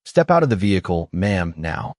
"Step out of the vehicle, ma'am, now."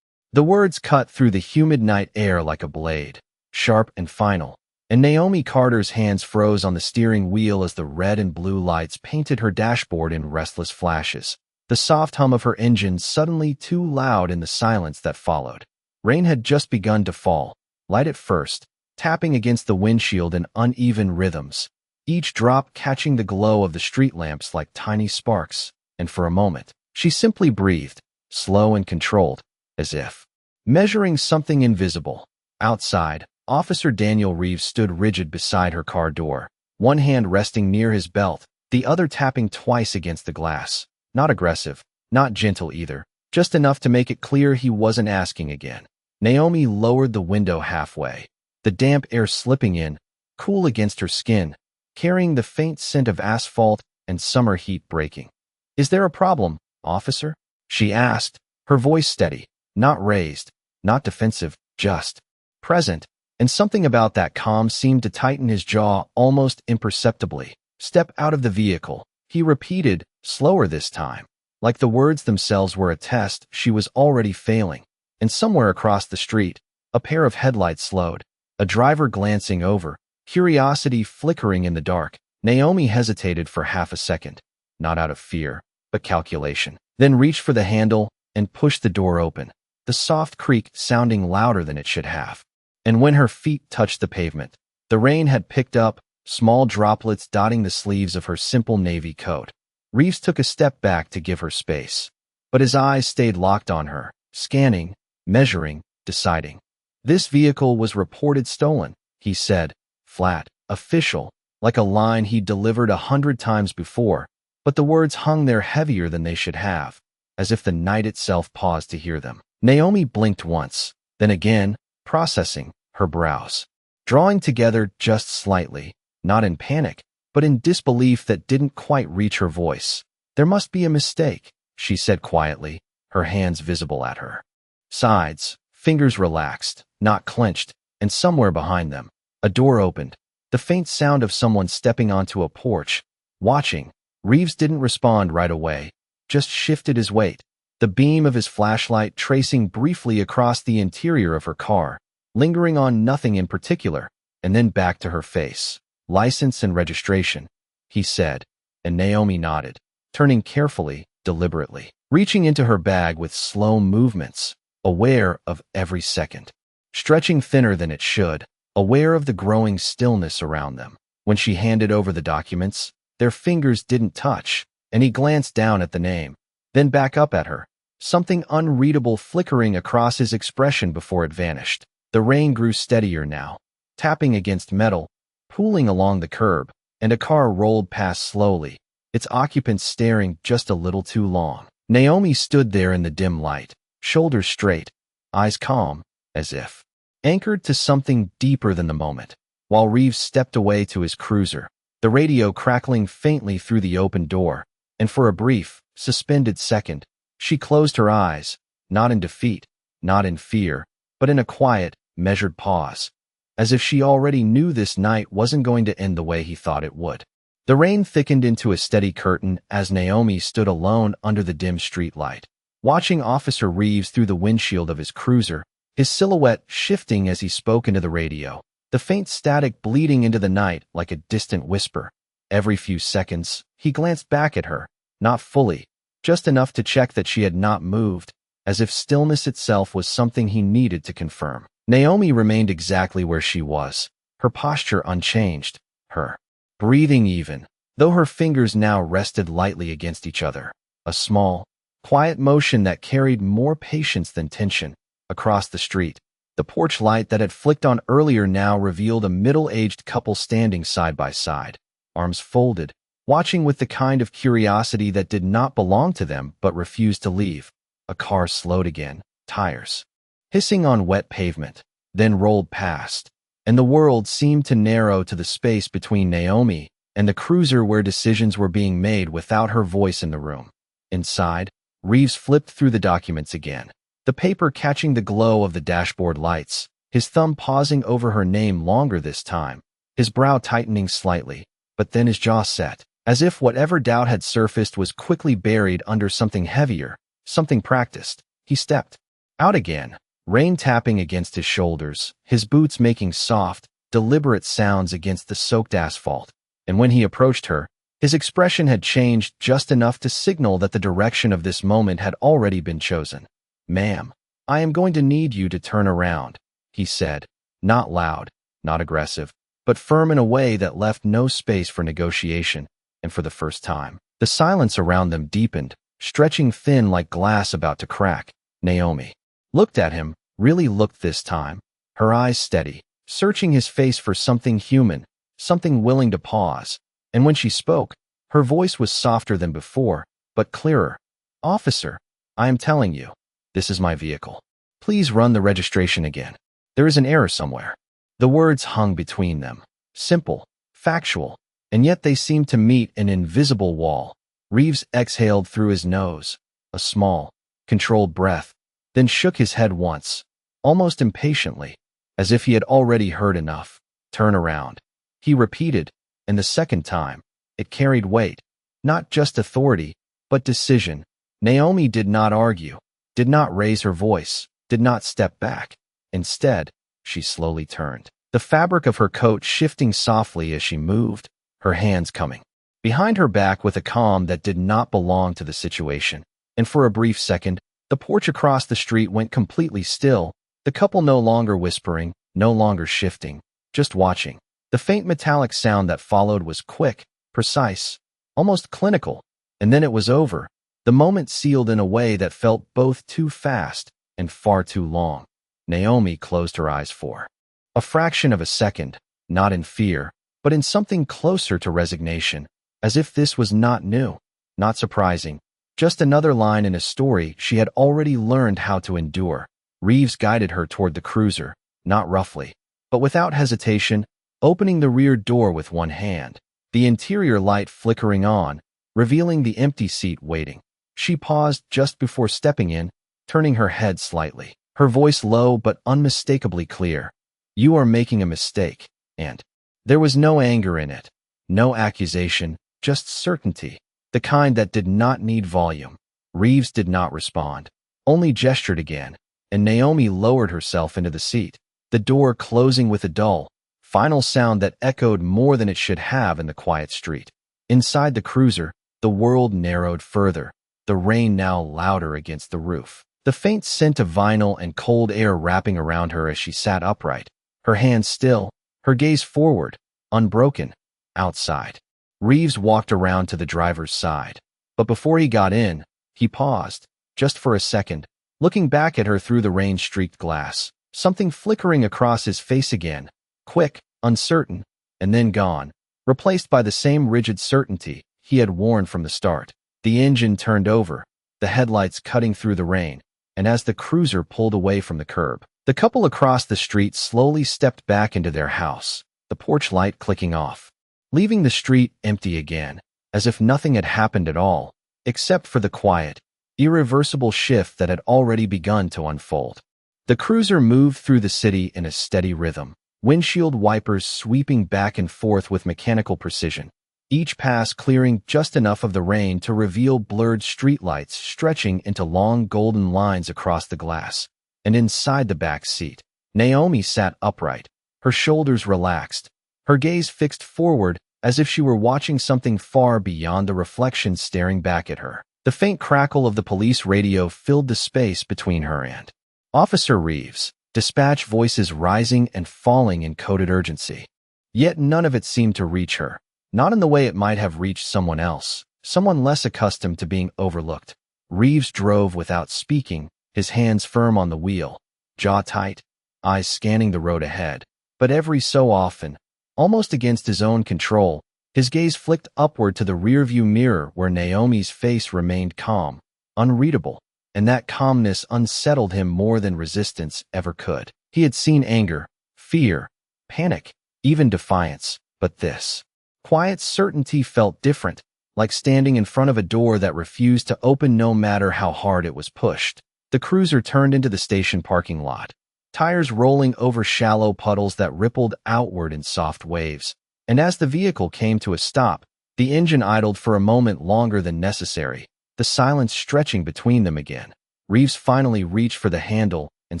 The words cut through the humid night air like a blade, sharp and final, and Naomi Carter's hands froze on the steering wheel as the red and blue lights painted her dashboard in restless flashes. The soft hum of her engine suddenly too loud in the silence that followed. Rain had just begun to fall, light at first, tapping against the windshield in uneven rhythms, each drop catching the glow of the street lamps like tiny sparks, and for a moment, she simply breathed, slow and controlled, as if measuring something invisible. Outside, Officer Daniel Reeves stood rigid beside her car door, one hand resting near his belt, the other tapping twice against the glass. Not aggressive, not gentle either, just enough to make it clear he wasn't asking again. Naomi lowered the window halfway, the damp air slipping in, cool against her skin, carrying the faint scent of asphalt and summer heat breaking. "Is there a problem, officer?" she asked, her voice steady, not raised, not defensive, just present, and something about that calm seemed to tighten his jaw almost imperceptibly. "Step out of the vehicle," he repeated, slower this time, like the words themselves were a test she was already failing. And somewhere across the street, a pair of headlights slowed, a driver glancing over, curiosity flickering in the dark. Naomi hesitated for half a second, not out of fear, but calculation, then reached for the handle and pushed the door open, the soft creak sounding louder than it should have. And when her feet touched the pavement, the rain had picked up, small droplets dotting the sleeves of her simple navy coat. Reeves took a step back to give her space, but his eyes stayed locked on her, scanning, measuring, deciding. "This vehicle was reported stolen," he said, flat, official, like a line he'd delivered 100 times before, but the words hung there heavier than they should have, as if the night itself paused to hear them. Naomi blinked once, then again, processing, her brows drawing together just slightly, not in panic, but in disbelief that didn't quite reach her voice. "There must be a mistake," she said quietly, her hands visible at her sides, fingers relaxed, not clenched, and somewhere behind them, a door opened, the faint sound of someone stepping onto a porch, watching. Reeves didn't respond right away, just shifted his weight, the beam of his flashlight tracing briefly across the interior of her car, lingering on nothing in particular, and then back to her face. "License and registration," he said, and Naomi nodded, turning carefully, deliberately, reaching into her bag with slow movements, aware of every second, stretching thinner than it should, aware of the growing stillness around them. When she handed over the documents, their fingers didn't touch, and he glanced down at the name, then back up at her, something unreadable flickering across his expression before it vanished. The rain grew steadier now, tapping against metal, pooling along the curb, and a car rolled past slowly, its occupants staring just a little too long. Naomi stood there in the dim light, shoulders straight, eyes calm, as if anchored to something deeper than the moment, while Reeves stepped away to his cruiser, the radio crackling faintly through the open door, and for a brief, suspended second, she closed her eyes, not in defeat, not in fear, but in a quiet, measured pause, as if she already knew this night wasn't going to end the way he thought it would. The rain thickened into a steady curtain as Naomi stood alone under the dim streetlight, watching Officer Reeves through the windshield of his cruiser, his silhouette shifting as he spoke into the radio, the faint static bleeding into the night like a distant whisper. Every few seconds, he glanced back at her, not fully, just enough to check that she had not moved, as if stillness itself was something he needed to confirm. Naomi remained exactly where she was, her posture unchanged, her breathing even, though her fingers now rested lightly against each other, a small, quiet motion that carried more patience than tension. Across the street, the porch light that had flicked on earlier now revealed a middle-aged couple standing side by side, arms folded, watching with the kind of curiosity that did not belong to them but refused to leave. A car slowed again, tires hissing on wet pavement, then rolled past, and the world seemed to narrow to the space between Naomi and the cruiser where decisions were being made without her voice in the room. Inside, Reeves flipped through the documents again, the paper catching the glow of the dashboard lights, his thumb pausing over her name longer this time, his brow tightening slightly, but then his jaw set, as if whatever doubt had surfaced was quickly buried under something heavier, something practiced. He stepped out again, rain tapping against his shoulders, his boots making soft, deliberate sounds against the soaked asphalt. And when he approached her, his expression had changed just enough to signal that the direction of this moment had already been chosen. "Ma'am, I am going to need you to turn around," he said, not loud, not aggressive, but firm in a way that left no space for negotiation. And for the first time, the silence around them deepened, stretching thin like glass about to crack. Naomi looked at him, really looked this time, her eyes steady, searching his face for something human, something willing to pause. And when she spoke, her voice was softer than before, but clearer. "Officer, I am telling you, this is my vehicle. Please run the registration again. There is an error somewhere." The words hung between them, simple, factual, and yet they seemed to meet an invisible wall. Reeves exhaled through his nose, a small, controlled breath, then shook his head once, almost impatiently, as if he had already heard enough. "Turn around," he repeated, and the second time, it carried weight, not just authority, but decision. Naomi did not argue, did not raise her voice, did not step back. Instead, she slowly turned, the fabric of her coat shifting softly as she moved, her hands coming behind her back with a calm that did not belong to the situation. And for a brief second, the porch across the street went completely still, the couple no longer whispering, no longer shifting, just watching. The faint metallic sound that followed was quick, precise, almost clinical, and then it was over, the moment sealed in a way that felt both too fast and far too long. Naomi closed her eyes for a fraction of a second, not in fear, but in something closer to resignation, as if this was not new, not surprising, just another line in a story she had already learned how to endure. Reeves guided her toward the cruiser, not roughly, but without hesitation, opening the rear door with one hand, the interior light flickering on, revealing the empty seat waiting. She paused just before stepping in, turning her head slightly, her voice low but unmistakably clear. "You are making a mistake," and there was no anger in it, no accusation, just certainty, the kind that did not need volume. Reeves did not respond, only gestured again, and Naomi lowered herself into the seat, the door closing with a dull, final sound that echoed more than it should have in the quiet street. Inside the cruiser, the world narrowed further, the rain now louder against the roof, the faint scent of vinyl and cold air wrapping around her as she sat upright, her hands still, her gaze forward, unbroken. Outside, Reeves walked around to the driver's side, but before he got in, he paused, just for a second, looking back at her through the rain-streaked glass, something flickering across his face again, quick, uncertain, and then gone, replaced by the same rigid certainty he had worn from the start. The engine turned over, the headlights cutting through the rain, and as the cruiser pulled away from the curb, the couple across the street slowly stepped back into their house, the porch light clicking off, leaving the street empty again, as if nothing had happened at all, except for the quiet, irreversible shift that had already begun to unfold. The cruiser moved through the city in a steady rhythm, windshield wipers sweeping back and forth with mechanical precision, each pass clearing just enough of the rain to reveal blurred streetlights stretching into long golden lines across the glass. And inside the back seat, Naomi sat upright, her shoulders relaxed, her gaze fixed forward as if she were watching something far beyond the reflection staring back at her. The faint crackle of the police radio filled the space between her and Officer Reeves, dispatch voices rising and falling in coded urgency. Yet none of it seemed to reach her, not in the way it might have reached someone else, someone less accustomed to being overlooked. Reeves drove without speaking, his hands firm on the wheel, jaw tight, eyes scanning the road ahead. But every so often, almost against his own control, his gaze flicked upward to the rearview mirror where Naomi's face remained calm, unreadable, and that calmness unsettled him more than resistance ever could. He had seen anger, fear, panic, even defiance, but this quiet certainty felt different, like standing in front of a door that refused to open no matter how hard it was pushed. The cruiser turned into the station parking lot, tires rolling over shallow puddles that rippled outward in soft waves. And as the vehicle came to a stop, the engine idled for a moment longer than necessary, the silence stretching between them again. Reeves finally reached for the handle and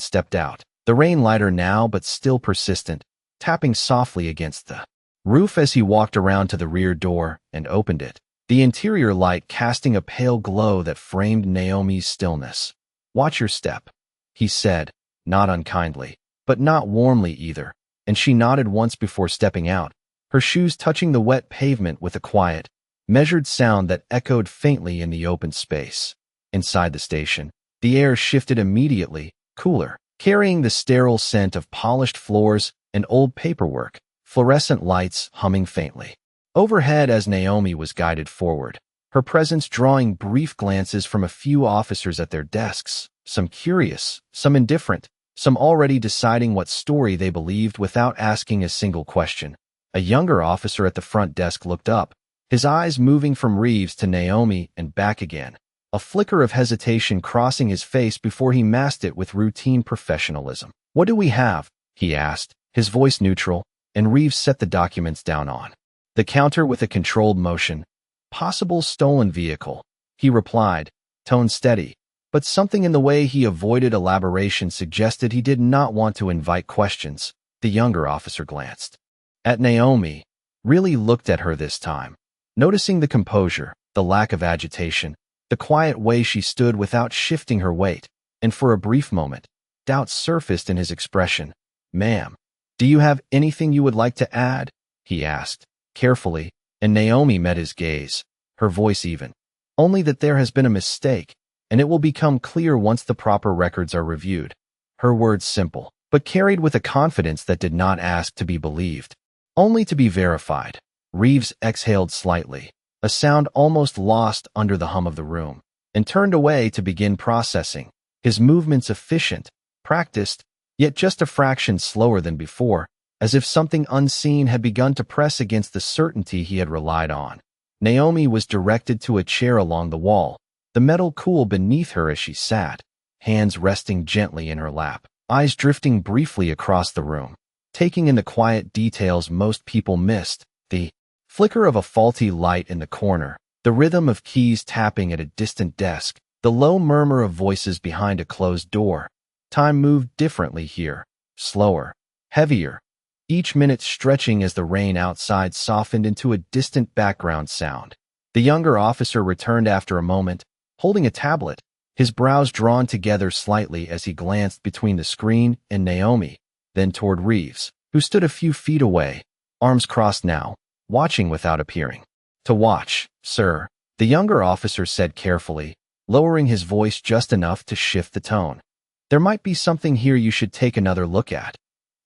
stepped out. The rain lighter now, but still persistent, tapping softly against the roof as he walked around to the rear door and opened it, the interior light casting a pale glow that framed Naomi's stillness. "Watch your step," he said, not unkindly, but not warmly either, and she nodded once before stepping out, her shoes touching the wet pavement with a quiet, measured sound that echoed faintly in the open space. Inside the station, the air shifted immediately, cooler, carrying the sterile scent of polished floors and old paperwork, fluorescent lights humming faintly overhead as Naomi was guided forward, her presence drawing brief glances from a few officers at their desks, some curious, some indifferent, some already deciding what story they believed without asking a single question. A younger officer at the front desk looked up, his eyes moving from Reeves to Naomi and back again, a flicker of hesitation crossing his face before he masked it with routine professionalism. "What do we have?" he asked, his voice neutral, and Reeves set the documents down on the counter with a controlled motion. "Possible stolen vehicle," he replied, tone steady, but something in the way he avoided elaboration suggested he did not want to invite questions. The younger officer glanced at Naomi, really looked at her this time, noticing the composure, the lack of agitation, the quiet way she stood without shifting her weight, and for a brief moment, doubt surfaced in his expression. "Ma'am, do you have anything you would like to add?" he asked, carefully, and Naomi met his gaze, her voice even. "Only that there has been a mistake, and it will become clear once the proper records are reviewed." Her words simple, but carried with a confidence that did not ask to be believed, only to be verified. Reeves exhaled slightly, a sound almost lost under the hum of the room, and turned away to begin processing, his movements efficient, practiced, yet just a fraction slower than before, as if something unseen had begun to press against the certainty he had relied on. Naomi was directed to a chair along the wall, the metal cool beneath her as she sat, hands resting gently in her lap, eyes drifting briefly across the room, taking in the quiet details most people missed, the flicker of a faulty light in the corner, the rhythm of keys tapping at a distant desk, the low murmur of voices behind a closed door. Time moved differently here, slower, heavier, each minute stretching as the rain outside softened into a distant background sound. The younger officer returned after a moment, holding a tablet, his brows drawn together slightly as he glanced between the screen and Naomi, then toward Reeves, who stood a few feet away, arms crossed now, watching without appearing. "To watch, sir," the younger officer said carefully, lowering his voice just enough to shift the tone. "There might be something here you should take another look at."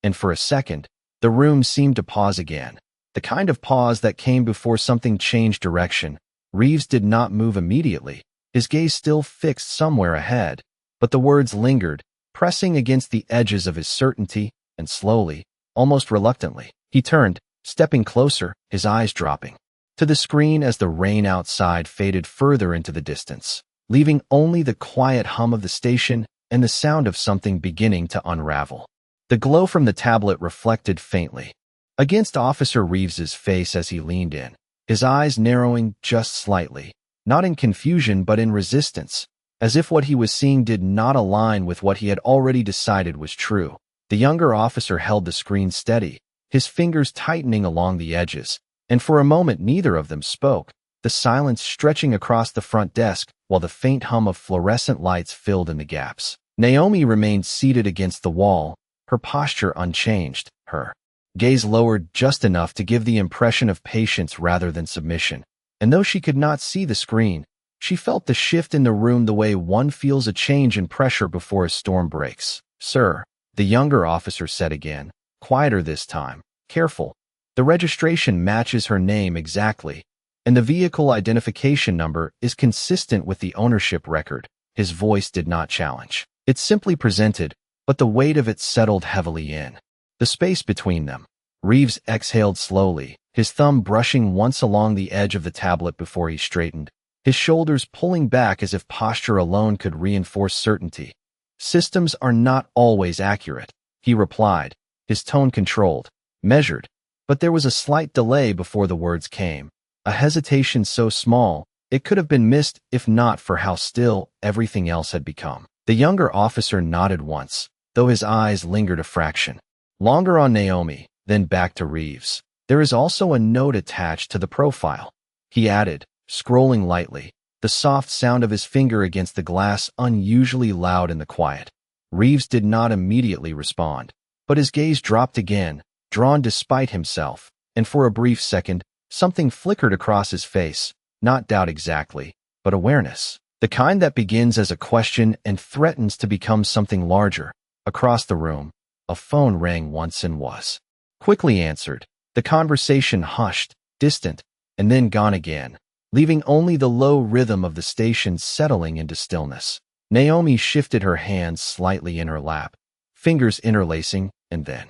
And for a second, the room seemed to pause again, the kind of pause that came before something changed direction. Reeves did not move immediately, his gaze still fixed somewhere ahead, but the words lingered, pressing against the edges of his certainty, and slowly, almost reluctantly, he turned, stepping closer, his eyes dropping to the screen as the rain outside faded further into the distance, leaving only the quiet hum of the station and the sound of something beginning to unravel. The glow from the tablet reflected faintly against Officer Reeves's face as he leaned in, his eyes narrowing just slightly, not in confusion but in resistance, as if what he was seeing did not align with what he had already decided was true. The younger officer held the screen steady, his fingers tightening along the edges, and for a moment neither of them spoke, the silence stretching across the front desk while the faint hum of fluorescent lights filled in the gaps. Naomi remained seated against the wall, her posture unchanged, her gaze lowered just enough to give the impression of patience rather than submission. And though she could not see the screen, she felt the shift in the room the way one feels a change in pressure before a storm breaks. "Sir," the younger officer said again, quieter this time, careful. "The registration matches her name exactly, and the vehicle identification number is consistent with the ownership record." His voice did not challenge. It simply presented, but the weight of it settled heavily in the space between them. Reeves exhaled slowly, his thumb brushing once along the edge of the tablet before he straightened, his shoulders pulling back as if posture alone could reinforce certainty. "Systems are not always accurate," he replied, his tone controlled, measured, but there was a slight delay before the words came, a hesitation so small It could have been missed if not for how still everything else had become. The younger officer nodded once, though his eyes lingered a fraction. Longer on Naomi, then back to Reeves. There is also a note attached to the profile, he added, scrolling lightly, the soft sound of his finger against the glass unusually loud in the quiet. Reeves did not immediately respond, but his gaze dropped again, drawn despite himself, and for a brief second, something flickered across his face, not doubt exactly, but awareness. The kind that begins as a question and threatens to become something larger. Across the room, a phone rang once and was quickly answered. The conversation hushed, distant, and then gone again, leaving only the low rhythm of the station settling into stillness. Naomi shifted her hands slightly in her lap, fingers interlacing and then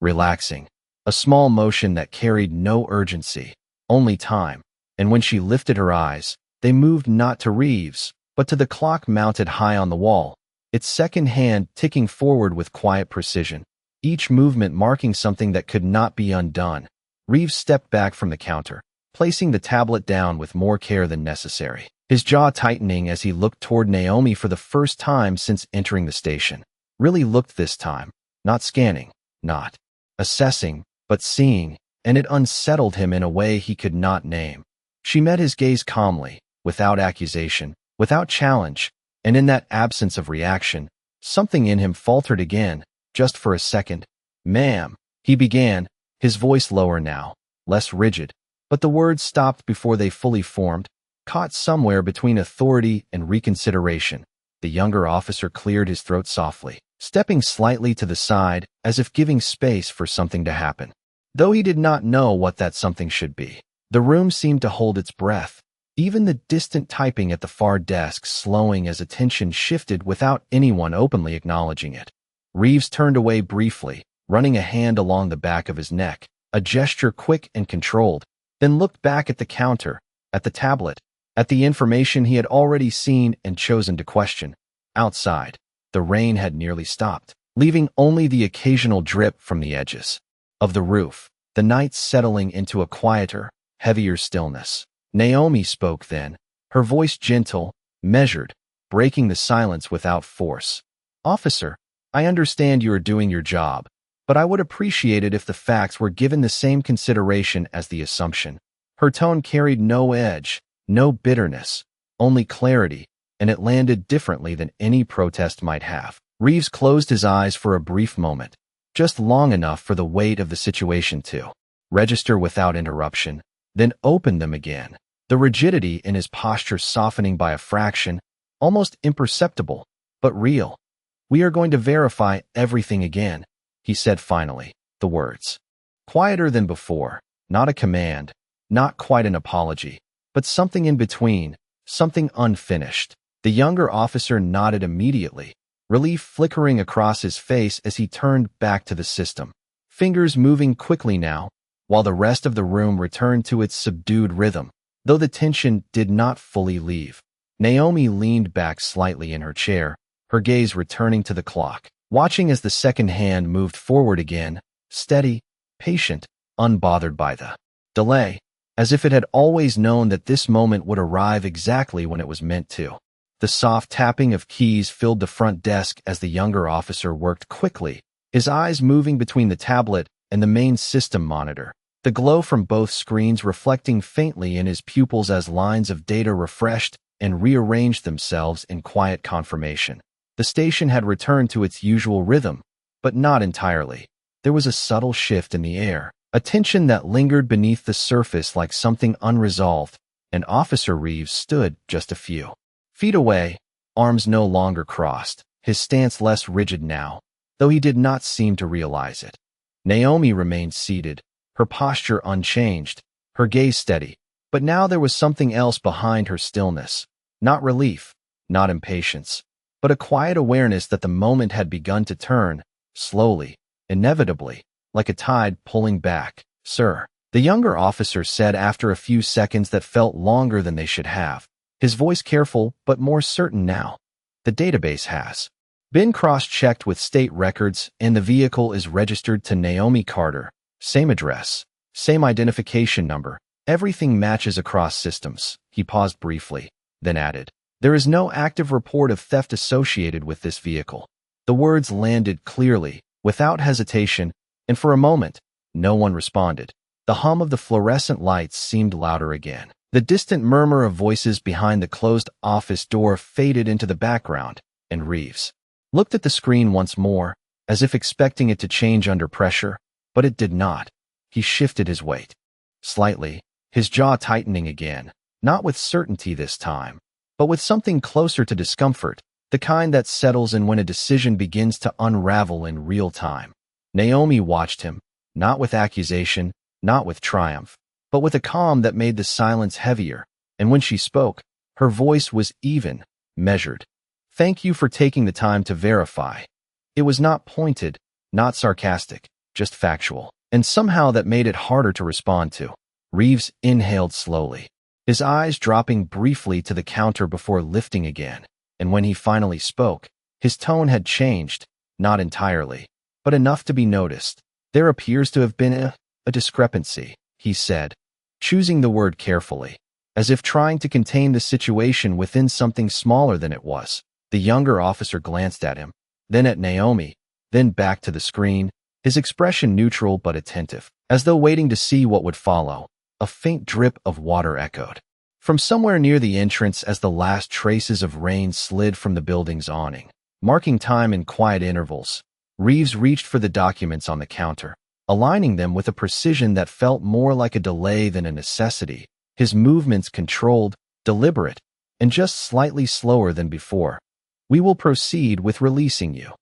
relaxing, a small motion that carried no urgency, only time, and when she lifted her eyes, they moved not to Reeves, but to the clock mounted high on the wall, its second hand ticking forward with quiet precision, each movement marking something that could not be undone. Reeves stepped back from the counter, placing the tablet down with more care than necessary, his jaw tightening as he looked toward Naomi for the first time since entering the station. Really looked this time, not scanning, not assessing, but seeing, and it unsettled him in a way he could not name. She met his gaze calmly, without accusation, without challenge, and in that absence of reaction, something in him faltered again, just for a second. "Ma'am," he began, his voice lower now, less rigid, but the words stopped before they fully formed, caught somewhere between authority and reconsideration. The younger officer cleared his throat softly, stepping slightly to the side as if giving space for something to happen. Though he did not know what that something should be, the room seemed to hold its breath, even the distant typing at the far desk slowing as attention shifted without anyone openly acknowledging it. Reeves turned away briefly, running a hand along the back of his neck, a gesture quick and controlled, then looked back at the counter, at the tablet, at the information he had already seen and chosen to question. Outside, the rain had nearly stopped, leaving only the occasional drip from the edges of the roof, the night settling into a quieter, heavier stillness. Naomi spoke then, her voice gentle, measured, breaking the silence without force. "Officer, I understand you are doing your job, but I would appreciate it if the facts were given the same consideration as the assumption." Her tone carried no edge, no bitterness, only clarity, and it landed differently than any protest might have. Reeves closed his eyes for a brief moment, just long enough for the weight of the situation to register without interruption, then opened them again, the rigidity in his posture softening by a fraction, almost imperceptible, but real. "We are going to verify everything again," he said finally, the words quieter than before, not a command, not quite an apology, but something in between, something unfinished. The younger officer nodded immediately, relief flickering across his face as he turned back to the system, fingers moving quickly now, while the rest of the room returned to its subdued rhythm, though the tension did not fully leave. Naomi leaned back slightly in her chair, her gaze returning to the clock, watching as the second hand moved forward again, steady, patient, unbothered by the delay, as if it had always known that this moment would arrive exactly when it was meant to. The soft tapping of keys filled the front desk as the younger officer worked quickly, his eyes moving between the tablet and the main system monitor, the glow from both screens reflecting faintly in his pupils as lines of data refreshed and rearranged themselves in quiet confirmation. The station had returned to its usual rhythm, but not entirely. There was a subtle shift in the air, a tension that lingered beneath the surface like something unresolved, and Officer Reeves stood just a few feet away, arms no longer crossed, his stance less rigid now, though he did not seem to realize it. Naomi remained seated, her posture unchanged, her gaze steady, but now there was something else behind her stillness, not relief, not impatience, but a quiet awareness that the moment had begun to turn, slowly, inevitably, like a tide pulling back. "Sir," the younger officer said after a few seconds that felt longer than they should have, his voice careful but more certain now. "The database has been cross-checked with state records and the vehicle is registered to Naomi Carter. Same address, same identification number, everything matches across systems. He paused briefly, then added, "There is no active report of theft associated with this vehicle." The words landed clearly, without hesitation, and for a moment, no one responded. The hum of the fluorescent lights seemed louder again. The distant murmur of voices behind the closed office door faded into the background, and Reeves looked at the screen once more, as if expecting it to change under pressure, but it did not. He shifted his weight slightly, his jaw tightening again, not with certainty this time, but with something closer to discomfort, the kind that settles in when a decision begins to unravel in real time. Naomi watched him, not with accusation, not with triumph, but with a calm that made the silence heavier, and when she spoke, her voice was even, measured. "Thank you for taking the time to verify." It was not pointed, not sarcastic, just factual, and somehow that made it harder to respond to. Reeves inhaled slowly, his eyes dropping briefly to the counter before lifting again, and when he finally spoke, his tone had changed, not entirely, but enough to be noticed. "There appears to have been a discrepancy," he said, choosing the word carefully, as if trying to contain the situation within something smaller than it was. The younger officer glanced at him, then at Naomi, then back to the screen, his expression neutral but attentive, as though waiting to see what would follow. A faint drip of water echoed from somewhere near the entrance as the last traces of rain slid from the building's awning, marking time in quiet intervals. Reeves reached for the documents on the counter, aligning them with a precision that felt more like a delay than a necessity, his movements controlled, deliberate, and just slightly slower than before. "We will proceed with releasing you,"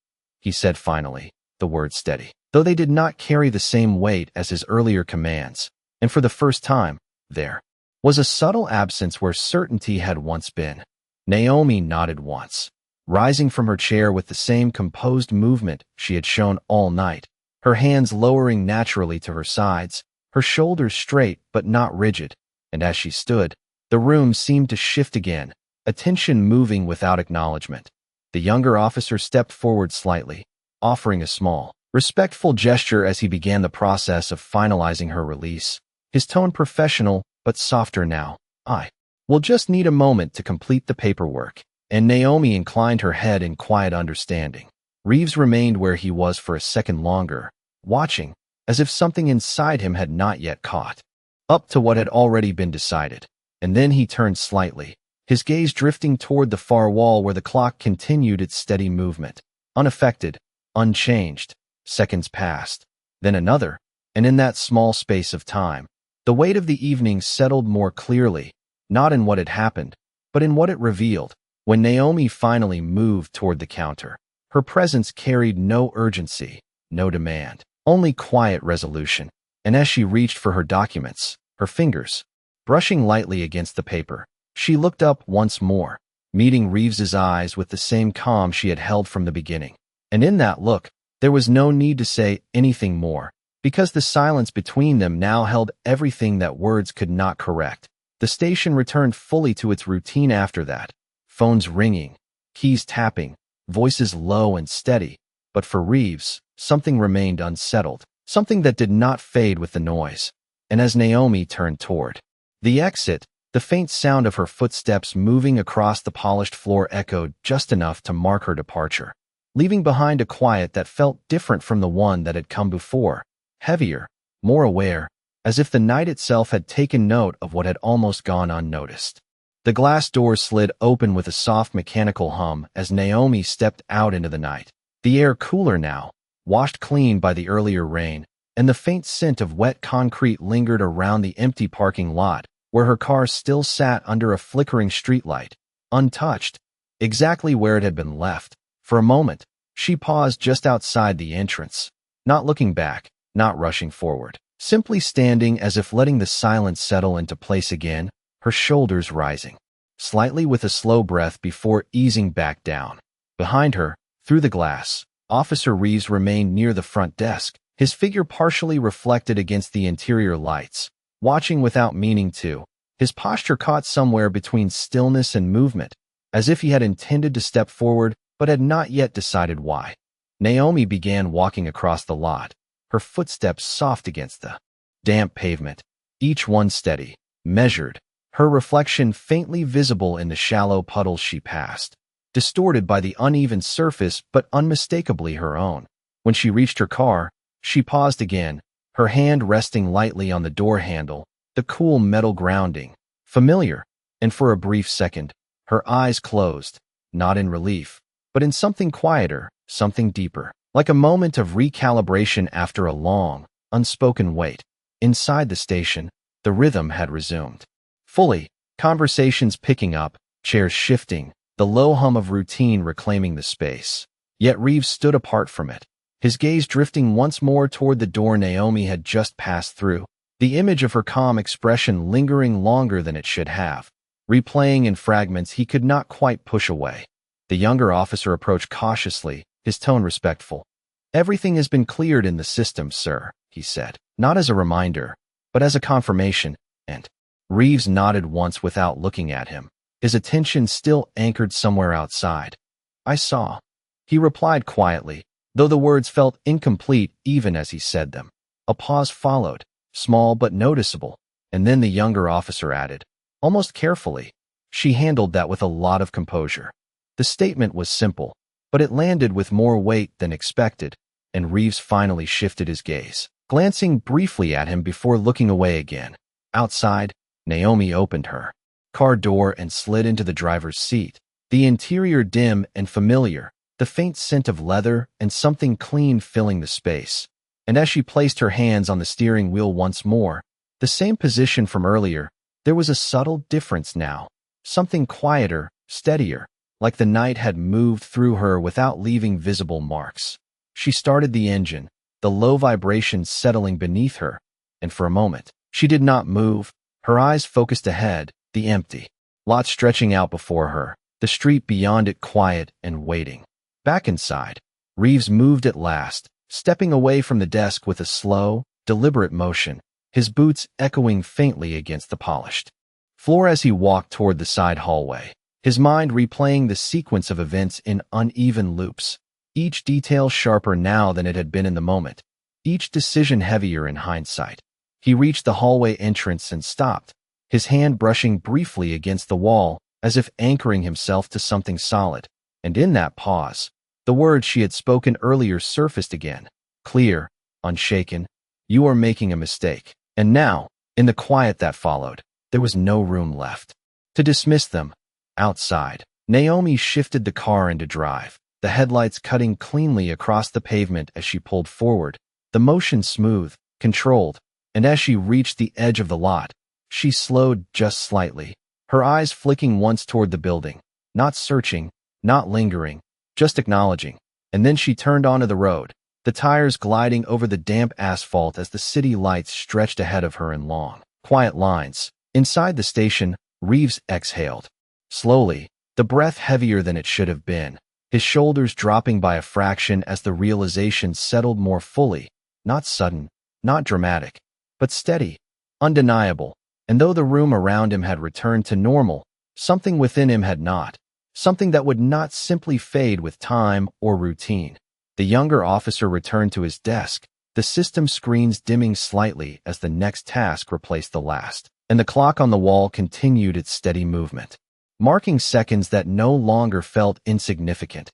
he said finally, the words steady, though they did not carry the same weight as his earlier commands, and for the first time, there was a subtle absence where certainty had once been. Naomi nodded once, rising from her chair with the same composed movement she had shown all night, her hands lowering naturally to her sides, her shoulders straight but not rigid, and as she stood, the room seemed to shift again, attention moving without acknowledgement. The younger officer stepped forward slightly, offering a small, respectful gesture as he began the process of finalizing her release, his tone professional but softer now. "I will just need a moment to complete the paperwork," and Naomi inclined her head in quiet understanding. Reeves remained where he was for a second longer, watching, as if something inside him had not yet caught up to what had already been decided, and then he turned slightly, his gaze drifting toward the far wall where the clock continued its steady movement. Unaffected, unchanged. Seconds passed, then another, and in that small space of time, the weight of the evening settled more clearly, not in what had happened, but in what it revealed. When Naomi finally moved toward the counter, her presence carried no urgency, no demand, only quiet resolution, and as she reached for her documents, her fingers brushing lightly against the paper, she looked up once more, meeting Reeves's eyes with the same calm she had held from the beginning. And in that look, there was no need to say anything more, because the silence between them now held everything that words could not correct. The station returned fully to its routine after that, phones ringing, keys tapping, voices low and steady, but for Reeves, something remained unsettled, something that did not fade with the noise. And as Naomi turned toward the exit, the faint sound of her footsteps moving across the polished floor echoed just enough to mark her departure, leaving behind a quiet that felt different from the one that had come before, heavier, more aware, as if the night itself had taken note of what had almost gone unnoticed. The glass door slid open with a soft mechanical hum as Naomi stepped out into the night, the air cooler now, washed clean by the earlier rain, and the faint scent of wet concrete lingered around the empty parking lot, where her car still sat under a flickering streetlight, untouched, exactly where it had been left. For a moment, she paused just outside the entrance, not looking back, not rushing forward, simply standing as if letting the silence settle into place again, her shoulders rising slightly with a slow breath before easing back down. Behind her, through the glass, Officer Reeves remained near the front desk, his figure partially reflected against the interior lights, watching without meaning to, his posture caught somewhere between stillness and movement, as if he had intended to step forward but had not yet decided why. Naomi began walking across the lot, her footsteps soft against the damp pavement, each one steady, measured, her reflection faintly visible in the shallow puddles she passed, distorted by the uneven surface but unmistakably her own. When she reached her car, she paused again, her hand resting lightly on the door handle, the cool metal grounding, familiar, and for a brief second, her eyes closed, not in relief, but in something quieter, something deeper, like a moment of recalibration after a long, unspoken wait. Inside the station, the rhythm had resumed. Fully, conversations picking up, chairs shifting, the low hum of routine reclaiming the space. Yet Reeves stood apart from it, his gaze drifting once more toward the door Naomi had just passed through, the image of her calm expression lingering longer than it should have, replaying in fragments he could not quite push away. The younger officer approached cautiously, his tone respectful. "Everything has been cleared in the system, sir," he said, not as a reminder, but as a confirmation, and Reeves nodded once without looking at him, his attention still anchored somewhere outside. "I saw," he replied quietly, though the words felt incomplete even as he said them. A pause followed, small but noticeable, and then the younger officer added, almost carefully, "She handled that with a lot of composure." The statement was simple, but it landed with more weight than expected, and Reeves finally shifted his gaze, glancing briefly at him before looking away again. Outside, Naomi opened her car door and slid into the driver's seat, the interior dim and familiar, the faint scent of leather and something clean filling the space. And as she placed her hands on the steering wheel once more, the same position from earlier, there was a subtle difference now, something quieter, steadier, like the night had moved through her without leaving visible marks. She started the engine, the low vibrations settling beneath her, and for a moment, she did not move, her eyes focused ahead, the empty lot stretching out before her, the street beyond it quiet and waiting. Back inside, Reeves moved at last, stepping away from the desk with a slow, deliberate motion, his boots echoing faintly against the polished floor as he walked toward the side hallway, his mind replaying the sequence of events in uneven loops, each detail sharper now than it had been in the moment, each decision heavier in hindsight. He reached the hallway entrance and stopped, his hand brushing briefly against the wall, as if anchoring himself to something solid. And in that pause, the words she had spoken earlier surfaced again, clear, unshaken, "You are making a mistake." And now, in the quiet that followed, there was no room left to dismiss them. Outside, Naomi shifted the car into drive, the headlights cutting cleanly across the pavement as she pulled forward, the motion smooth, controlled, and as she reached the edge of the lot, she slowed just slightly, her eyes flicking once toward the building, not searching, not lingering, just acknowledging, and then she turned onto the road, the tires gliding over the damp asphalt as the city lights stretched ahead of her in long, quiet lines. Inside the station, Reeves exhaled. Slowly, the breath heavier than it should have been, his shoulders dropping by a fraction as the realization settled more fully, not sudden, not dramatic, but steady, undeniable, and though the room around him had returned to normal, something within him had not, something that would not simply fade with time or routine. The younger officer returned to his desk, the system screens dimming slightly as the next task replaced the last, and the clock on the wall continued its steady movement, marking seconds that no longer felt insignificant.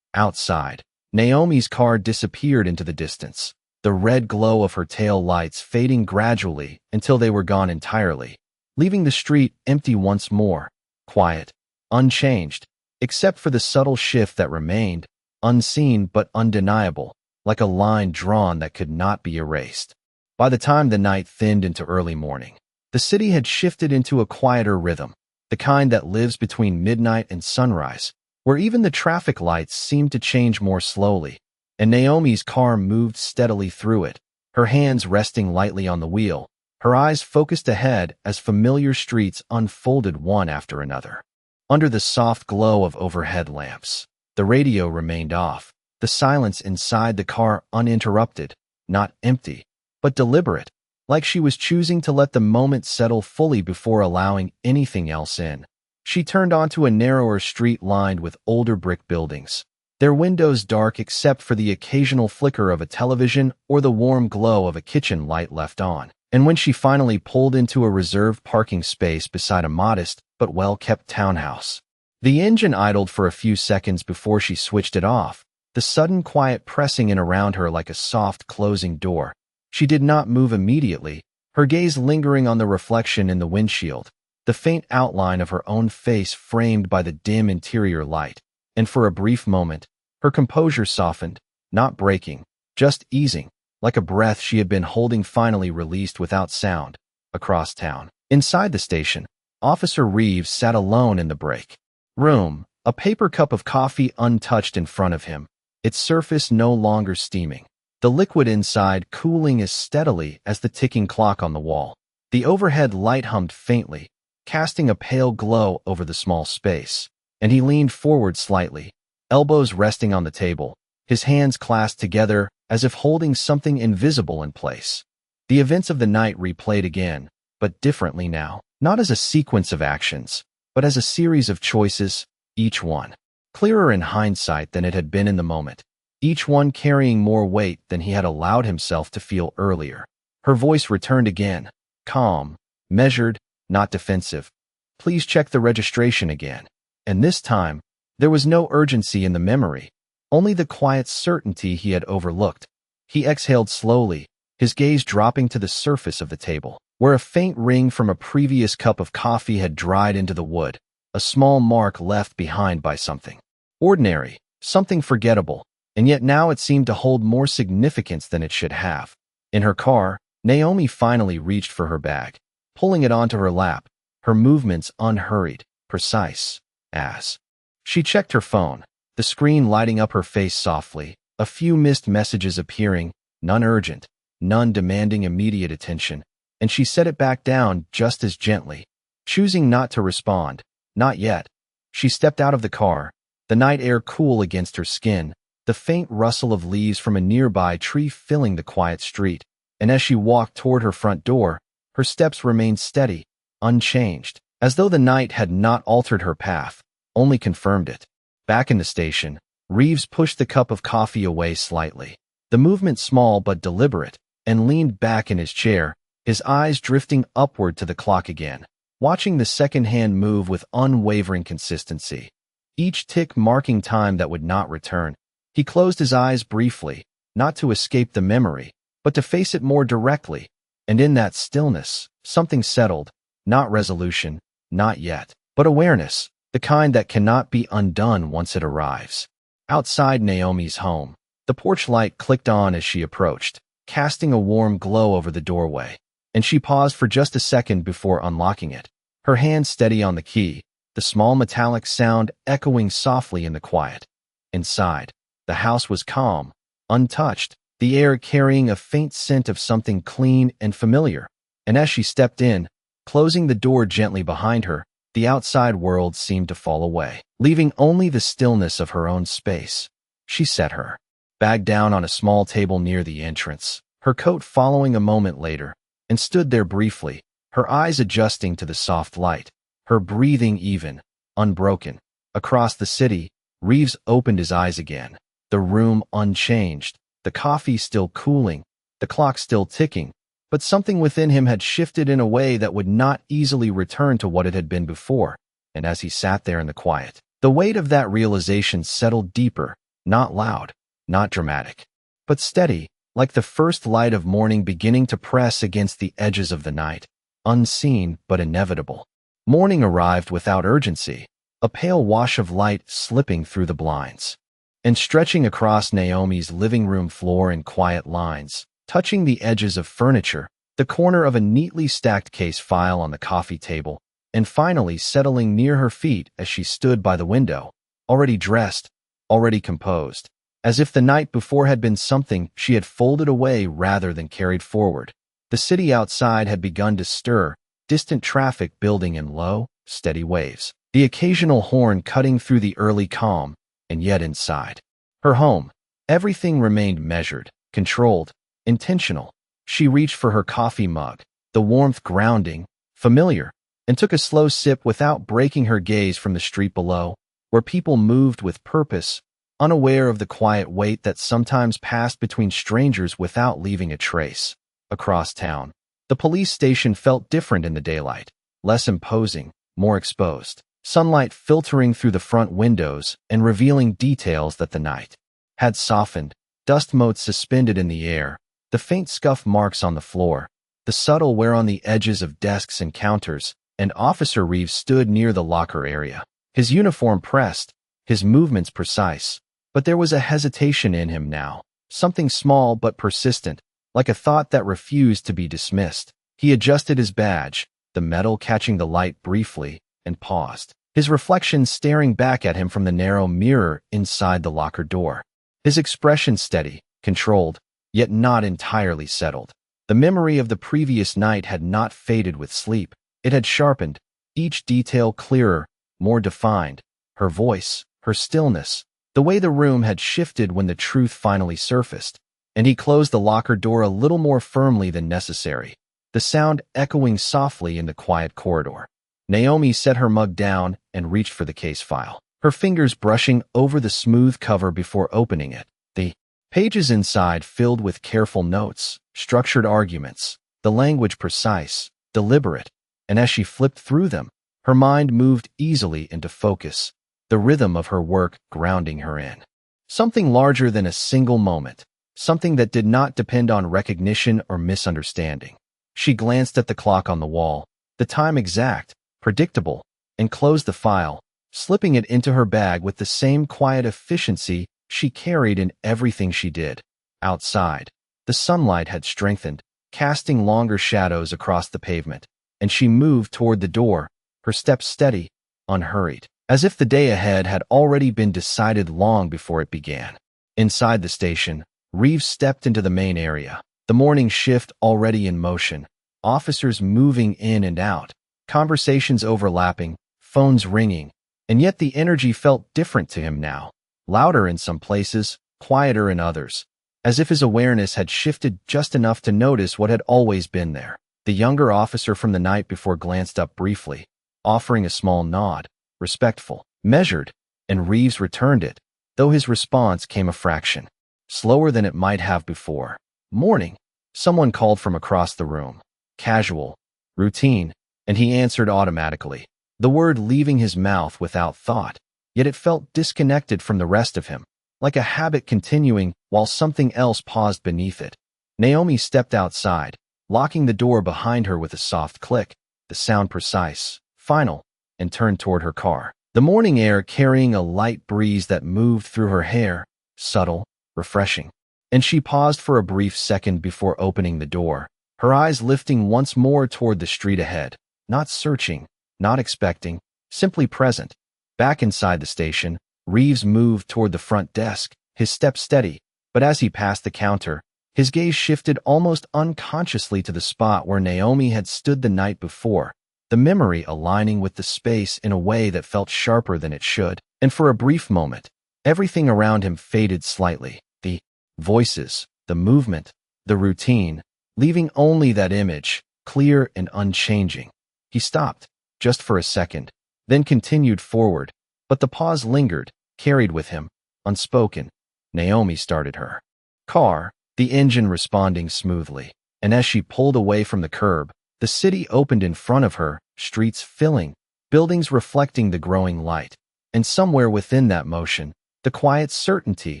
Outside, Naomi's car disappeared into the distance, the red glow of her tail lights fading gradually until they were gone entirely, leaving the street empty once more, quiet, unchanged, except for the subtle shift that remained, unseen but undeniable, like a line drawn that could not be erased. By the time the night thinned into early morning, the city had shifted into a quieter rhythm, the kind that lives between midnight and sunrise, where even the traffic lights seemed to change more slowly, and Naomi's car moved steadily through it, her hands resting lightly on the wheel, her eyes focused ahead as familiar streets unfolded one after another. Under the soft glow of overhead lamps, the radio remained off, the silence inside the car uninterrupted, not empty, but deliberate, like she was choosing to let the moment settle fully before allowing anything else in. She turned onto a narrower street lined with older brick buildings, their windows dark except for the occasional flicker of a television or the warm glow of a kitchen light left on. And when she finally pulled into a reserved parking space beside a modest but well-kept townhouse, the engine idled for a few seconds before she switched it off, the sudden quiet pressing in around her like a soft closing door. She did not move immediately, her gaze lingering on the reflection in the windshield, the faint outline of her own face framed by the dim interior light. And for a brief moment, her composure softened, not breaking, just easing, like a breath she had been holding finally released without sound, across town. Inside the station, Officer Reeves sat alone in the break room, a paper cup of coffee untouched in front of him, its surface no longer steaming, the liquid inside cooling as steadily as the ticking clock on the wall. The overhead light hummed faintly, casting a pale glow over the small space, and he leaned forward slightly, elbows resting on the table, his hands clasped together as if holding something invisible in place. The events of the night replayed again, but differently now, not as a sequence of actions, but as a series of choices, each one clearer in hindsight than it had been in the moment, each one carrying more weight than he had allowed himself to feel earlier. Her voice returned again, calm, measured, not defensive. "Please check the registration again." And this time, there was no urgency in the memory, only the quiet certainty he had overlooked. He exhaled slowly, his gaze dropping to the surface of the table, where a faint ring from a previous cup of coffee had dried into the wood, a small mark left behind by something ordinary, something forgettable, and yet now it seemed to hold more significance than it should have. In her car, Naomi finally reached for her bag, pulling it onto her lap, her movements unhurried, precise, as she checked her phone, the screen lighting up her face softly, a few missed messages appearing, none urgent, none demanding immediate attention, and she set it back down just as gently, choosing not to respond. Not yet. She stepped out of the car, the night air cool against her skin, the faint rustle of leaves from a nearby tree filling the quiet street, and as she walked toward her front door, her steps remained steady, unchanged, as though the night had not altered her path, only confirmed it. Back in the station, Reeves pushed the cup of coffee away slightly, the movement small but deliberate, and leaned back in his chair, his eyes drifting upward to the clock again, watching the second hand move with unwavering consistency, each tick marking time that would not return. He closed his eyes briefly, not to escape the memory, but to face it more directly, and in that stillness, something settled, not resolution, not yet, but awareness, the kind that cannot be undone once it arrives. Outside Naomi's home, the porch light clicked on as she approached, casting a warm glow over the doorway, and she paused for just a second before unlocking it, her hand steady on the key, the small metallic sound echoing softly in the quiet. Inside, the house was calm, untouched, the air carrying a faint scent of something clean and familiar, and as she stepped in, closing the door gently behind her, the outside world seemed to fall away, leaving only the stillness of her own space. She set her bag down on a small table near the entrance, her coat following a moment later, and stood there briefly, her eyes adjusting to the soft light, her breathing even, unbroken. Across the city, Reeves opened his eyes again, the room unchanged, the coffee still cooling, the clock still ticking, but something within him had shifted in a way that would not easily return to what it had been before, and as he sat there in the quiet, the weight of that realization settled deeper, not loud, not dramatic, but steady, like the first light of morning beginning to press against the edges of the night, unseen but inevitable. Morning arrived without urgency, a pale wash of light slipping through the blinds, and stretching across Naomi's living room floor in quiet lines, touching the edges of furniture, the corner of a neatly stacked case file on the coffee table, and finally settling near her feet as she stood by the window, already dressed, already composed, as if the night before had been something she had folded away rather than carried forward. The city outside had begun to stir, distant traffic building in low, steady waves, the occasional horn cutting through the early calm, and yet inside her home, everything remained measured, controlled, intentional. She reached for her coffee mug, the warmth grounding, familiar, and took a slow sip without breaking her gaze from the street below, where people moved with purpose, unaware of the quiet weight that sometimes passed between strangers without leaving a trace. Across town, The police station felt different in the daylight, less imposing, more exposed. Sunlight filtering through the front windows and revealing details that the night had softened, dust motes suspended in the air, the faint scuff marks on the floor, the subtle wear on the edges of desks and counters, and Officer Reeves stood near the locker area. His uniform pressed, his movements precise, but there was a hesitation in him now, something small but persistent, like a thought that refused to be dismissed. He adjusted his badge, the metal catching the light briefly, and paused, his reflection staring back at him from the narrow mirror inside the locker door. His expression steady, controlled, yet not entirely settled. The memory of the previous night had not faded with sleep. It had sharpened, each detail clearer, more defined. Her voice, her stillness, the way the room had shifted when the truth finally surfaced. And he closed the locker door a little more firmly than necessary, the sound echoing softly in the quiet corridor. Naomi set her mug down and reached for the case file, her fingers brushing over the smooth cover before opening it. The pages inside filled with careful notes, structured arguments, the language precise, deliberate, and as she flipped through them, her mind moved easily into focus, the rhythm of her work grounding her in something larger than a single moment, something that did not depend on recognition or misunderstanding. She glanced at the clock on the wall, the time exact, predictable, and closed the file, slipping it into her bag with the same quiet efficiency she carried in everything she did. Outside, the sunlight had strengthened, casting longer shadows across the pavement, and she moved toward the door, her steps steady, unhurried, as if the day ahead had already been decided long before it began. Inside the station, Reeves stepped into the main area, the morning shift already in motion, officers moving in and out, conversations overlapping, phones ringing, and yet the energy felt different to him now, louder in some places, quieter in others, as if his awareness had shifted just enough to notice what had always been there. The younger officer from the night before glanced up briefly, offering a small nod, respectful, measured, and Reeves returned it, though his response came a fraction slower than it might have before. "Morning," someone called from across the room. Casual, routine, and he answered automatically, the word leaving his mouth without thought, yet it felt disconnected from the rest of him, like a habit continuing while something else paused beneath it. Naomi stepped outside, locking the door behind her with a soft click, the sound precise, final, and turned toward her car, the morning air carrying a light breeze that moved through her hair, subtle, refreshing. And she paused for a brief second before opening the door, her eyes lifting once more toward the street ahead, not searching, not expecting, simply present. Back inside the station, Reeves moved toward the front desk, his step steady, but as he passed the counter, his gaze shifted almost unconsciously to the spot where Naomi had stood the night before, the memory aligning with the space in a way that felt sharper than it should. And for a brief moment, everything around him faded slightly, the voices, the movement, the routine, leaving only that image, clear and unchanging. He stopped, just for a second, then continued forward, but the pause lingered, carried with him, unspoken. Naomi started her car, the engine responding smoothly, and as she pulled away from the curb, the city opened in front of her, streets filling, buildings reflecting the growing light, and somewhere within that motion, the quiet certainty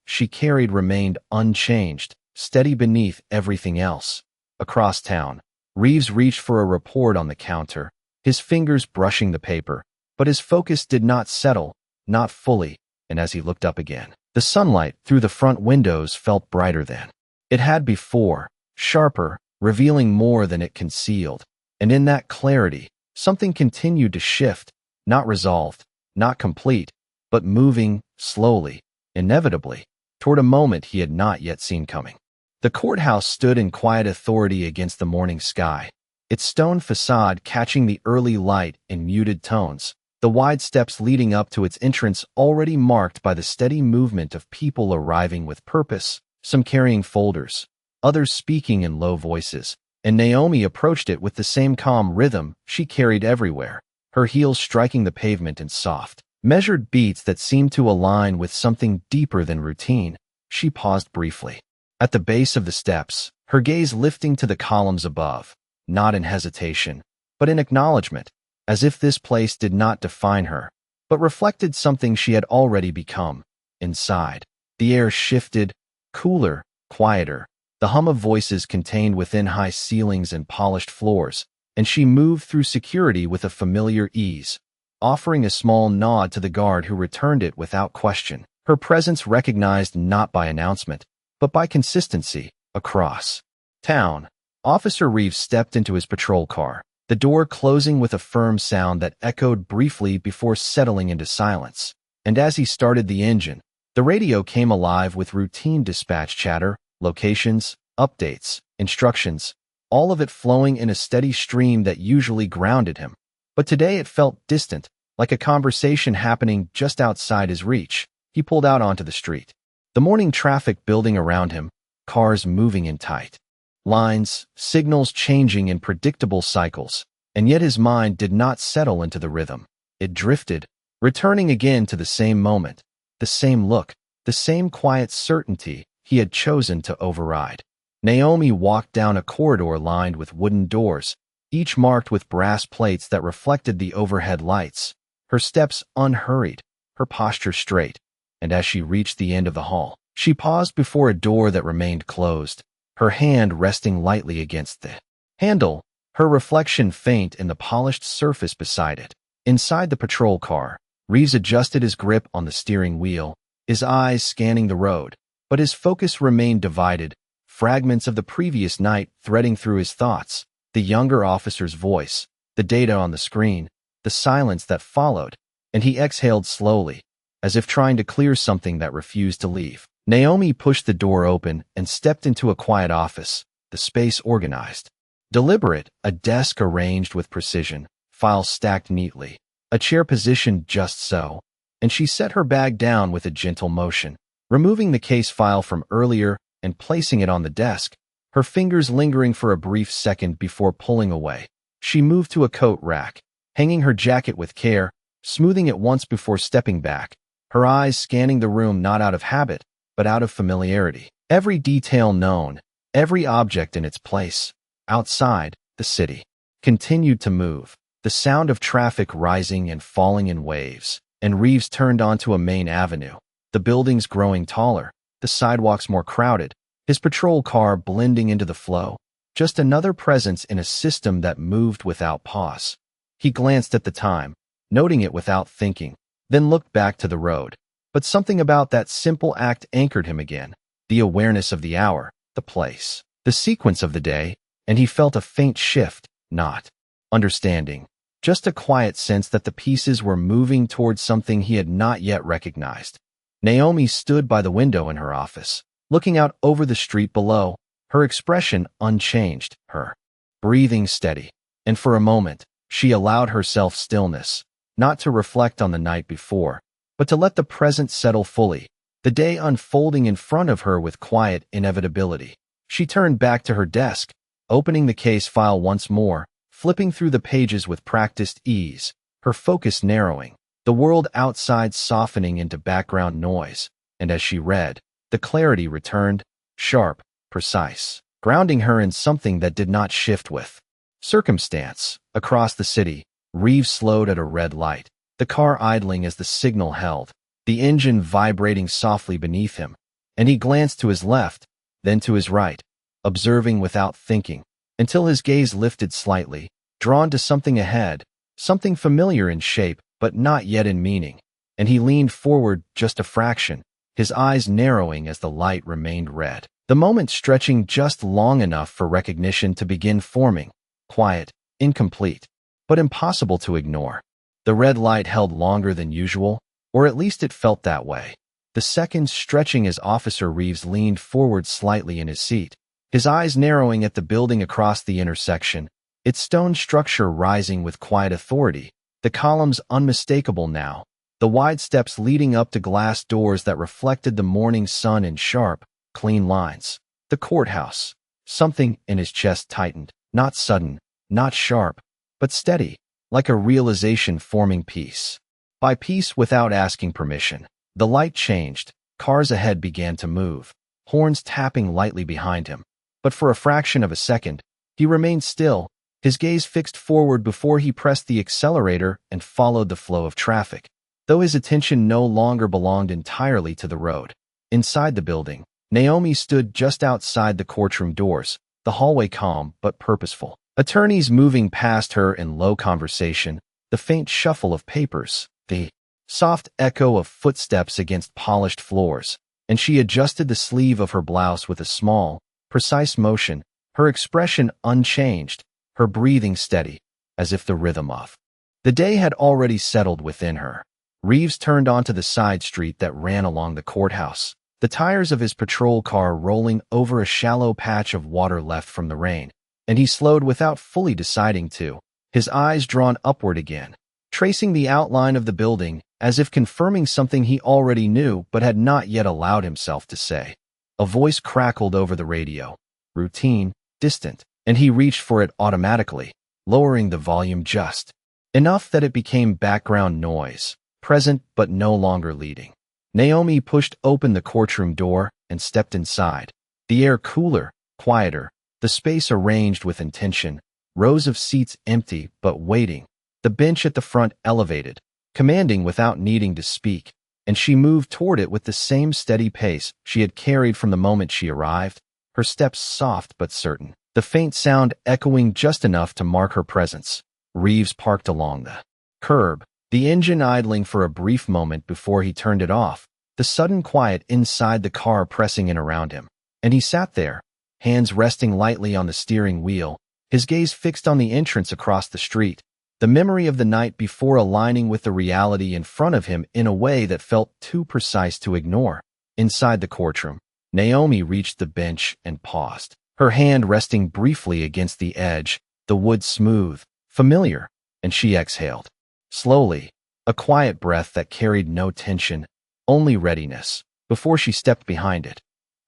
she carried remained unchanged, steady beneath everything else. Across town, Reeves reached for a report on the counter, his fingers brushing the paper, but his focus did not settle, not fully, and as he looked up again, the sunlight through the front windows felt brighter than it had before, sharper, revealing more than it concealed. And in that clarity, something continued to shift, not resolved, not complete, but moving, slowly, inevitably, toward a moment he had not yet seen coming. The courthouse stood in quiet authority against the morning sky, its stone facade catching the early light in muted tones, the wide steps leading up to its entrance already marked by the steady movement of people arriving with purpose, some carrying folders, others speaking in low voices, and Naomi approached it with the same calm rhythm she carried everywhere, her heels striking the pavement in soft, measured beats that seemed to align with something deeper than routine. She paused briefly, at the base of the steps, her gaze lifting to the columns above. not in hesitation, but in acknowledgement, as if this place did not define her, but reflected something she had already become. Inside, the air shifted, cooler, quieter, the hum of voices contained within high ceilings and polished floors, and she moved through security with a familiar ease, offering a small nod to the guard who returned it without question. Her presence recognized not by announcement, but by consistency. Across town, Officer Reeves stepped into his patrol car, the door closing with a firm sound that echoed briefly before settling into silence. And as he started the engine, the radio came alive with routine dispatch chatter, locations, updates, instructions, all of it flowing in a steady stream that usually grounded him. But today it felt distant, like a conversation happening just outside his reach. He pulled out onto the street. The morning traffic building around him, cars moving in tight lines, signals changing in predictable cycles, and yet his mind did not settle into the rhythm. It drifted, returning again to the same moment, the same look, the same quiet certainty he had chosen to override. Naomi walked down a corridor lined with wooden doors, each marked with brass plates that reflected the overhead lights, her steps unhurried, her posture straight, and as she reached the end of the hall, she paused before a door that remained closed, her hand resting lightly against the handle, her reflection faint in the polished surface beside it. Inside the patrol car, Reeves adjusted his grip on the steering wheel, his eyes scanning the road, but his focus remained divided, fragments of the previous night threading through his thoughts, the younger officer's voice, the data on the screen, the silence that followed, and he exhaled slowly, as if trying to clear something that refused to leave. Naomi pushed the door open and stepped into a quiet office, the space organized. Deliberate, a desk arranged with precision, files stacked neatly, a chair positioned just so, and she set her bag down with a gentle motion, removing the case file from earlier and placing it on the desk, her fingers lingering for a brief second before pulling away. She moved to a coat rack, hanging her jacket with care, smoothing it once before stepping back, her eyes scanning the room not out of habit, but out of familiarity. Every detail known, every object in its place. Outside, the city continued to move, the sound of traffic rising and falling in waves, and Reeves turned onto a main avenue, the buildings growing taller, the sidewalks more crowded, his patrol car blending into the flow, just another presence in a system that moved without pause. He glanced at the time, noting it without thinking, then looked back to the road. But something about that simple act anchored him again, the awareness of the hour, the place, the sequence of the day, and he felt a faint shift, not understanding, just a quiet sense that the pieces were moving towards something he had not yet recognized. Naomi stood by the window in her office, looking out over the street below, her expression unchanged, her breathing steady, and for a moment, she allowed herself stillness, not to reflect on the night before, but to let the present settle fully, the day unfolding in front of her with quiet inevitability. She turned back to her desk, opening the case file once more, flipping through the pages with practiced ease, her focus narrowing, the world outside softening into background noise, and as she read, the clarity returned, sharp, precise, grounding her in something that did not shift with circumstance. Across the city, Reeves slowed at a red light, the car idling as the signal held, the engine vibrating softly beneath him, and he glanced to his left, then to his right, observing without thinking, until his gaze lifted slightly, drawn to something ahead, something familiar in shape but not yet in meaning, and he leaned forward just a fraction, his eyes narrowing as the light remained red, the moment stretching just long enough for recognition to begin forming, quiet, incomplete, but impossible to ignore. The red light held longer than usual, or at least it felt that way. The seconds stretching as Officer Reeves leaned forward slightly in his seat, his eyes narrowing at the building across the intersection, its stone structure rising with quiet authority, the columns unmistakable now, the wide steps leading up to glass doors that reflected the morning sun in sharp, clean lines. The courthouse. Something in his chest tightened, not sudden, not sharp, but steady, like a realization forming piece by piece without asking permission. The light changed, cars ahead began to move, horns tapping lightly behind him. But for a fraction of a second, he remained still, his gaze fixed forward before he pressed the accelerator and followed the flow of traffic, though his attention no longer belonged entirely to the road. Inside the building, Naomi stood just outside the courtroom doors, the hallway calm but purposeful. Attorneys moving past her in low conversation, the faint shuffle of papers, the soft echo of footsteps against polished floors, and she adjusted the sleeve of her blouse with a small, precise motion, her expression unchanged, her breathing steady, as if the rhythm of the day had already settled within her. Reeves turned onto the side street that ran along the courthouse, the tires of his patrol car rolling over a shallow patch of water left from the rain, and he slowed without fully deciding to, his eyes drawn upward again, tracing the outline of the building as if confirming something he already knew but had not yet allowed himself to say. A voice crackled over the radio, routine, distant, and he reached for it automatically, lowering the volume just enough that it became background noise, present but no longer leading. Naomi pushed open the courtroom door and stepped inside, the air cooler, quieter, the space arranged with intention, rows of seats empty but waiting, the bench at the front elevated, commanding without needing to speak, and she moved toward it with the same steady pace she had carried from the moment she arrived, her steps soft but certain, the faint sound echoing just enough to mark her presence. Reeves parked along the curb, the engine idling for a brief moment before he turned it off, the sudden quiet inside the car pressing in around him, and he sat there, hands resting lightly on the steering wheel, his gaze fixed on the entrance across the street, the memory of the night before aligning with the reality in front of him in a way that felt too precise to ignore. Inside the courtroom, Naomi reached the bench and paused, her hand resting briefly against the edge, the wood smooth, familiar, and she exhaled. Slowly, a quiet breath that carried no tension, only readiness, before she stepped behind it.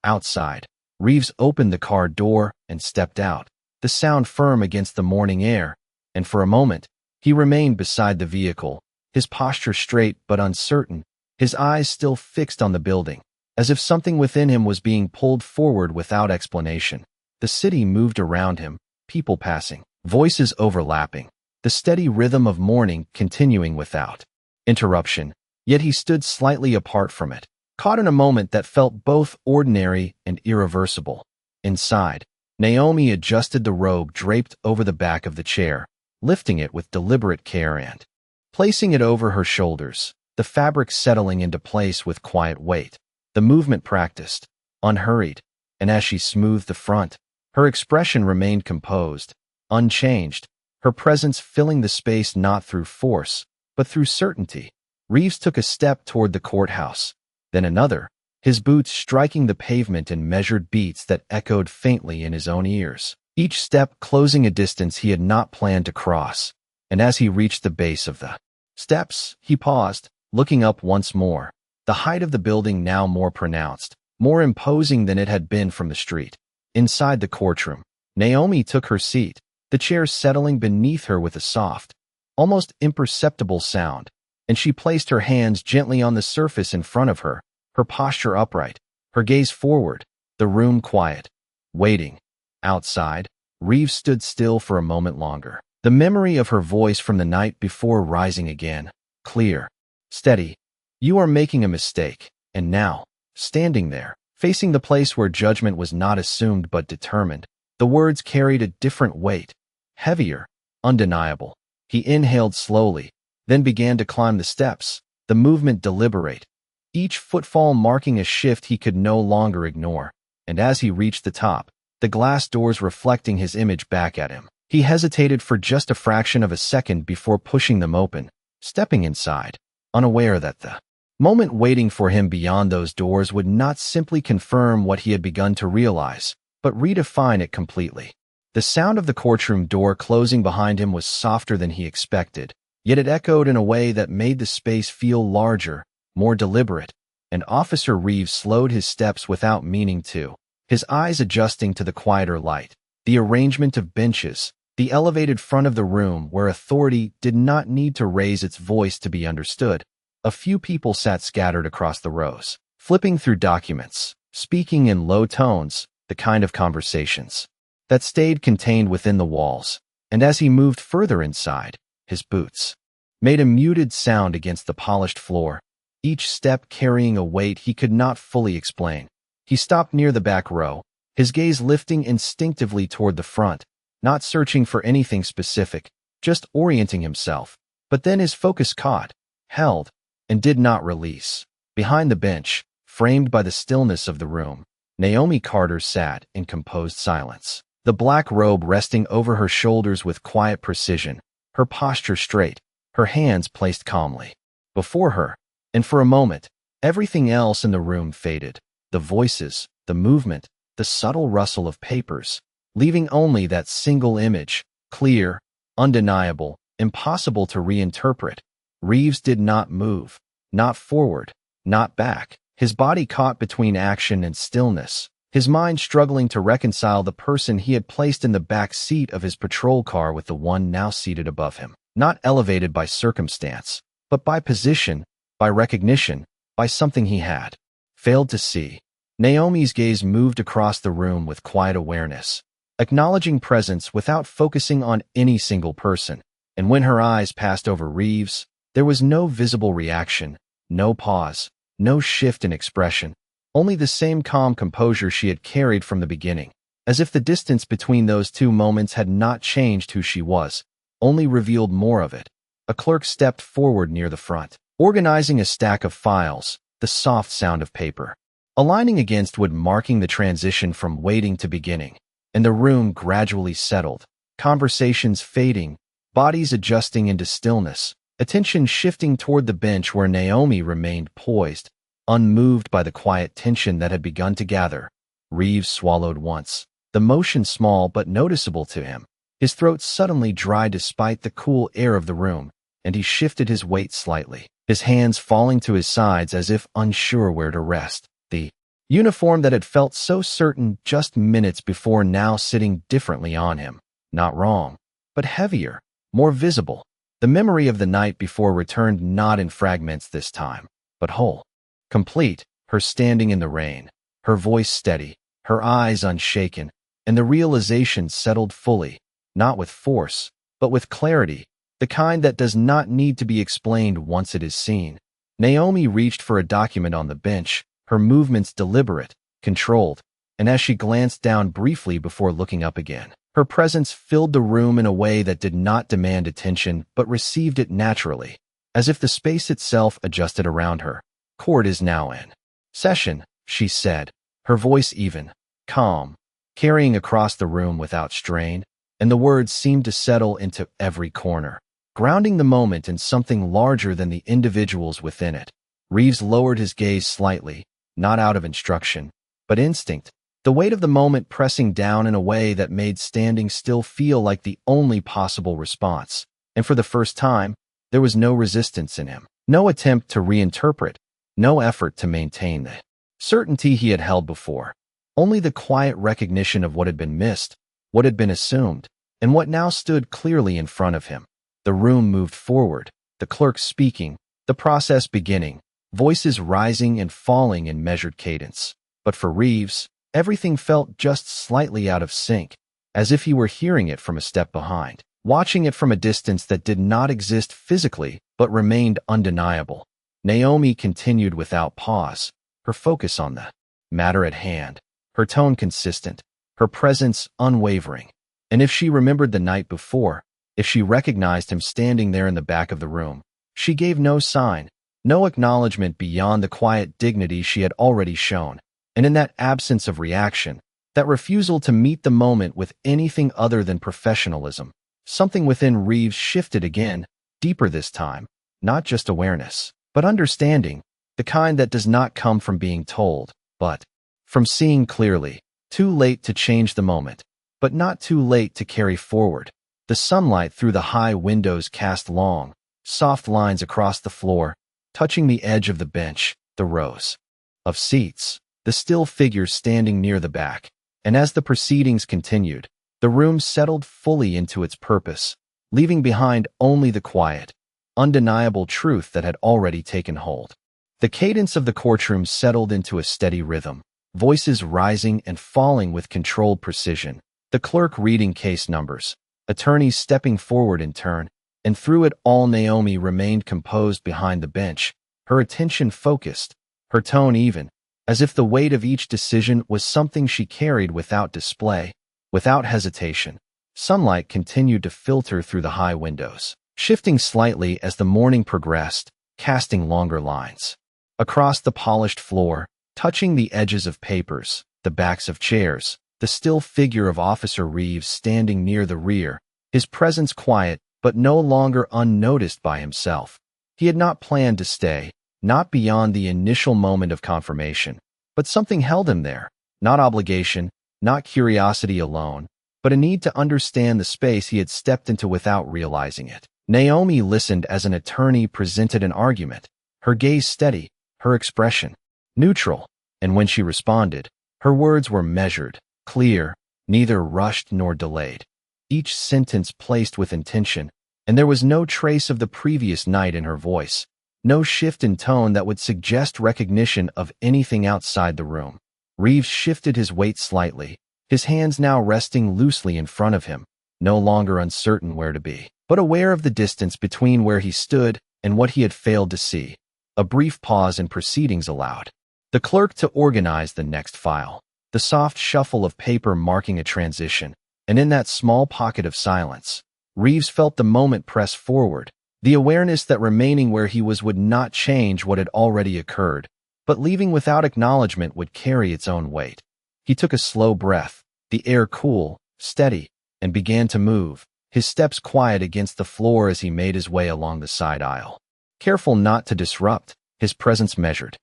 Outside, Reeves opened the car door and stepped out, the sound firm against the morning air, and for a moment, he remained beside the vehicle, his posture straight but uncertain, his eyes still fixed on the building, as if something within him was being pulled forward without explanation. The city moved around him, people passing, voices overlapping, the steady rhythm of morning continuing without interruption, yet he stood slightly apart from it, caught in a moment that felt both ordinary and irreversible. Inside, Naomi adjusted the robe draped over the back of the chair, lifting it with deliberate care and placing it over her shoulders, the fabric settling into place with quiet weight, the movement practiced, unhurried, and as she smoothed the front, her expression remained composed, unchanged, her presence filling the space not through force, but through certainty. Reeves took a step toward the courthouse, then another, his boots striking the pavement in measured beats that echoed faintly in his own ears, each step closing a distance he had not planned to cross, and as he reached the base of the steps, he paused, looking up once more, the height of the building now more pronounced, more imposing than it had been from the street. Inside the courtroom, Naomi took her seat, the chair settling beneath her with a soft, almost imperceptible sound, and she placed her hands gently on the surface in front of her, her posture upright, her gaze forward, the room quiet, waiting. Outside, Reeves stood still for a moment longer, the memory of her voice from the night before rising again, clear, steady. "You are making a mistake." And now, standing there, facing the place where judgment was not assumed but determined, the words carried a different weight, heavier, undeniable. He inhaled slowly, then began to climb the steps, the movement deliberate, each footfall marking a shift he could no longer ignore, and as he reached the top, the glass doors reflecting his image back at him, he hesitated for just a fraction of a second before pushing them open, stepping inside, unaware that the moment waiting for him beyond those doors would not simply confirm what he had begun to realize, but redefine it completely. The sound of the courtroom door closing behind him was softer than he expected, yet it echoed in a way that made the space feel larger, more deliberate, and Officer Reeves slowed his steps without meaning to, his eyes adjusting to the quieter light, the arrangement of benches, the elevated front of the room where authority did not need to raise its voice to be understood. A few people sat scattered across the rows, flipping through documents, speaking in low tones, the kind of conversations that stayed contained within the walls. and as he moved further inside, his boots made a muted sound against the polished floor, each step carrying a weight he could not fully explain. He stopped near the back row, his gaze lifting instinctively toward the front, not searching for anything specific, just orienting himself. But then his focus caught, held, and did not release. Behind the bench, framed by the stillness of the room, Naomi Carter sat in composed silence, the black robe resting over her shoulders with quiet precision, her posture straight, her hands placed calmly before her. And for a moment, everything else in the room faded, the voices, the movement, the subtle rustle of papers, leaving only that single image, clear, undeniable, impossible to reinterpret. Reeves did not move, not forward, not back. His body caught between action and stillness, his mind struggling to reconcile the person he had placed in the back seat of his patrol car with the one now seated above him, not elevated by circumstance, but by position, by recognition, by something he had failed to see. Naomi's gaze moved across the room with quiet awareness, acknowledging presence without focusing on any single person. And when her eyes passed over Reeves, there was no visible reaction, no pause, no shift in expression, only the same calm composure she had carried from the beginning, as if the distance between those two moments had not changed who she was, only revealed more of it. A clerk stepped forward near the front, organizing a stack of files, the soft sound of paper aligning against wood marking the transition from waiting to beginning. And the room gradually settled, conversations fading, bodies adjusting into stillness, attention shifting toward the bench where Naomi remained poised, unmoved by the quiet tension that had begun to gather. Reeves swallowed once, the motion small but noticeable to him. His throat suddenly dried despite the cool air of the room, and he shifted his weight slightly, his hands falling to his sides as if unsure where to rest. The uniform that had felt so certain just minutes before now sitting differently on him. Not wrong, but heavier, more visible. The memory of the night before returned not in fragments this time, but whole. Complete, her standing in the rain, her voice steady, her eyes unshaken, and the realization settled fully, not with force, but with clarity, the kind that does not need to be explained once it is seen. Naomi reached for a document on the bench, her movements deliberate, controlled, and as she glanced down briefly before looking up again, her presence filled the room in a way that did not demand attention but received it naturally, as if the space itself adjusted around her. Court is now in session, she said, her voice even, calm, carrying across the room without strain, and the words seemed to settle into every corner, grounding the moment in something larger than the individuals within it. Reeves lowered his gaze slightly, not out of instruction, but instinct, the weight of the moment pressing down in a way that made standing still feel like the only possible response. And for the first time, there was no resistance in him, no attempt to reinterpret, no effort to maintain the certainty he had held before, only the quiet recognition of what had been missed, what had been assumed, and what now stood clearly in front of him. The room moved forward, the clerk speaking, the process beginning, voices rising and falling in measured cadence. But for Reeves, everything felt just slightly out of sync, as if he were hearing it from a step behind, watching it from a distance that did not exist physically but remained undeniable. Naomi continued without pause, her focus on the matter at hand, her tone consistent, her presence unwavering. And if she remembered the night before, if she recognized him standing there in the back of the room, she gave no sign, no acknowledgement beyond the quiet dignity she had already shown. And in that absence of reaction, that refusal to meet the moment with anything other than professionalism, something within Reeves shifted again, deeper this time, not just awareness, but understanding, the kind that does not come from being told, but from seeing clearly, too late to change the moment, but not too late to carry forward. The sunlight through the high windows cast long, soft lines across the floor, touching the edge of the bench, the rows of seats, the still figures standing near the back. And as the proceedings continued, the room settled fully into its purpose, leaving behind only the quiet, undeniable truth that had already taken hold. The cadence of the courtroom settled into a steady rhythm, voices rising and falling with controlled precision, the clerk reading case numbers, attorneys stepping forward in turn, and through it all Naomi remained composed behind the bench, her attention focused, her tone even, as if the weight of each decision was something she carried without display, without hesitation. Sunlight continued to filter through the high windows, shifting slightly as the morning progressed, casting longer lines across the polished floor, touching the edges of papers, the backs of chairs, the still figure of Officer Reeves standing near the rear, his presence quiet but no longer unnoticed by himself. He had not planned to stay, not beyond the initial moment of confirmation, but something held him there, not obligation, not curiosity alone, but a need to understand the space he had stepped into without realizing it. Naomi listened as an attorney presented an argument, her gaze steady, her expression neutral, and when she responded, her words were measured, clear, neither rushed nor delayed. Each sentence placed with intention, and there was no trace of the previous night in her voice, no shift in tone that would suggest recognition of anything outside the room. Reeves shifted his weight slightly, his hands now resting loosely in front of him, no longer uncertain where to be, but aware of the distance between where he stood and what he had failed to see. A brief pause in proceedings allowed the clerk to organize the next file, the soft shuffle of paper marking a transition, and in that small pocket of silence, Reeves felt the moment press forward, the awareness that remaining where he was would not change what had already occurred, but leaving without acknowledgement would carry its own weight. He took a slow breath, the air cool, steady, and began to move, his steps quiet against the floor as he made his way along the side aisle. Careful not to disrupt, his presence measured.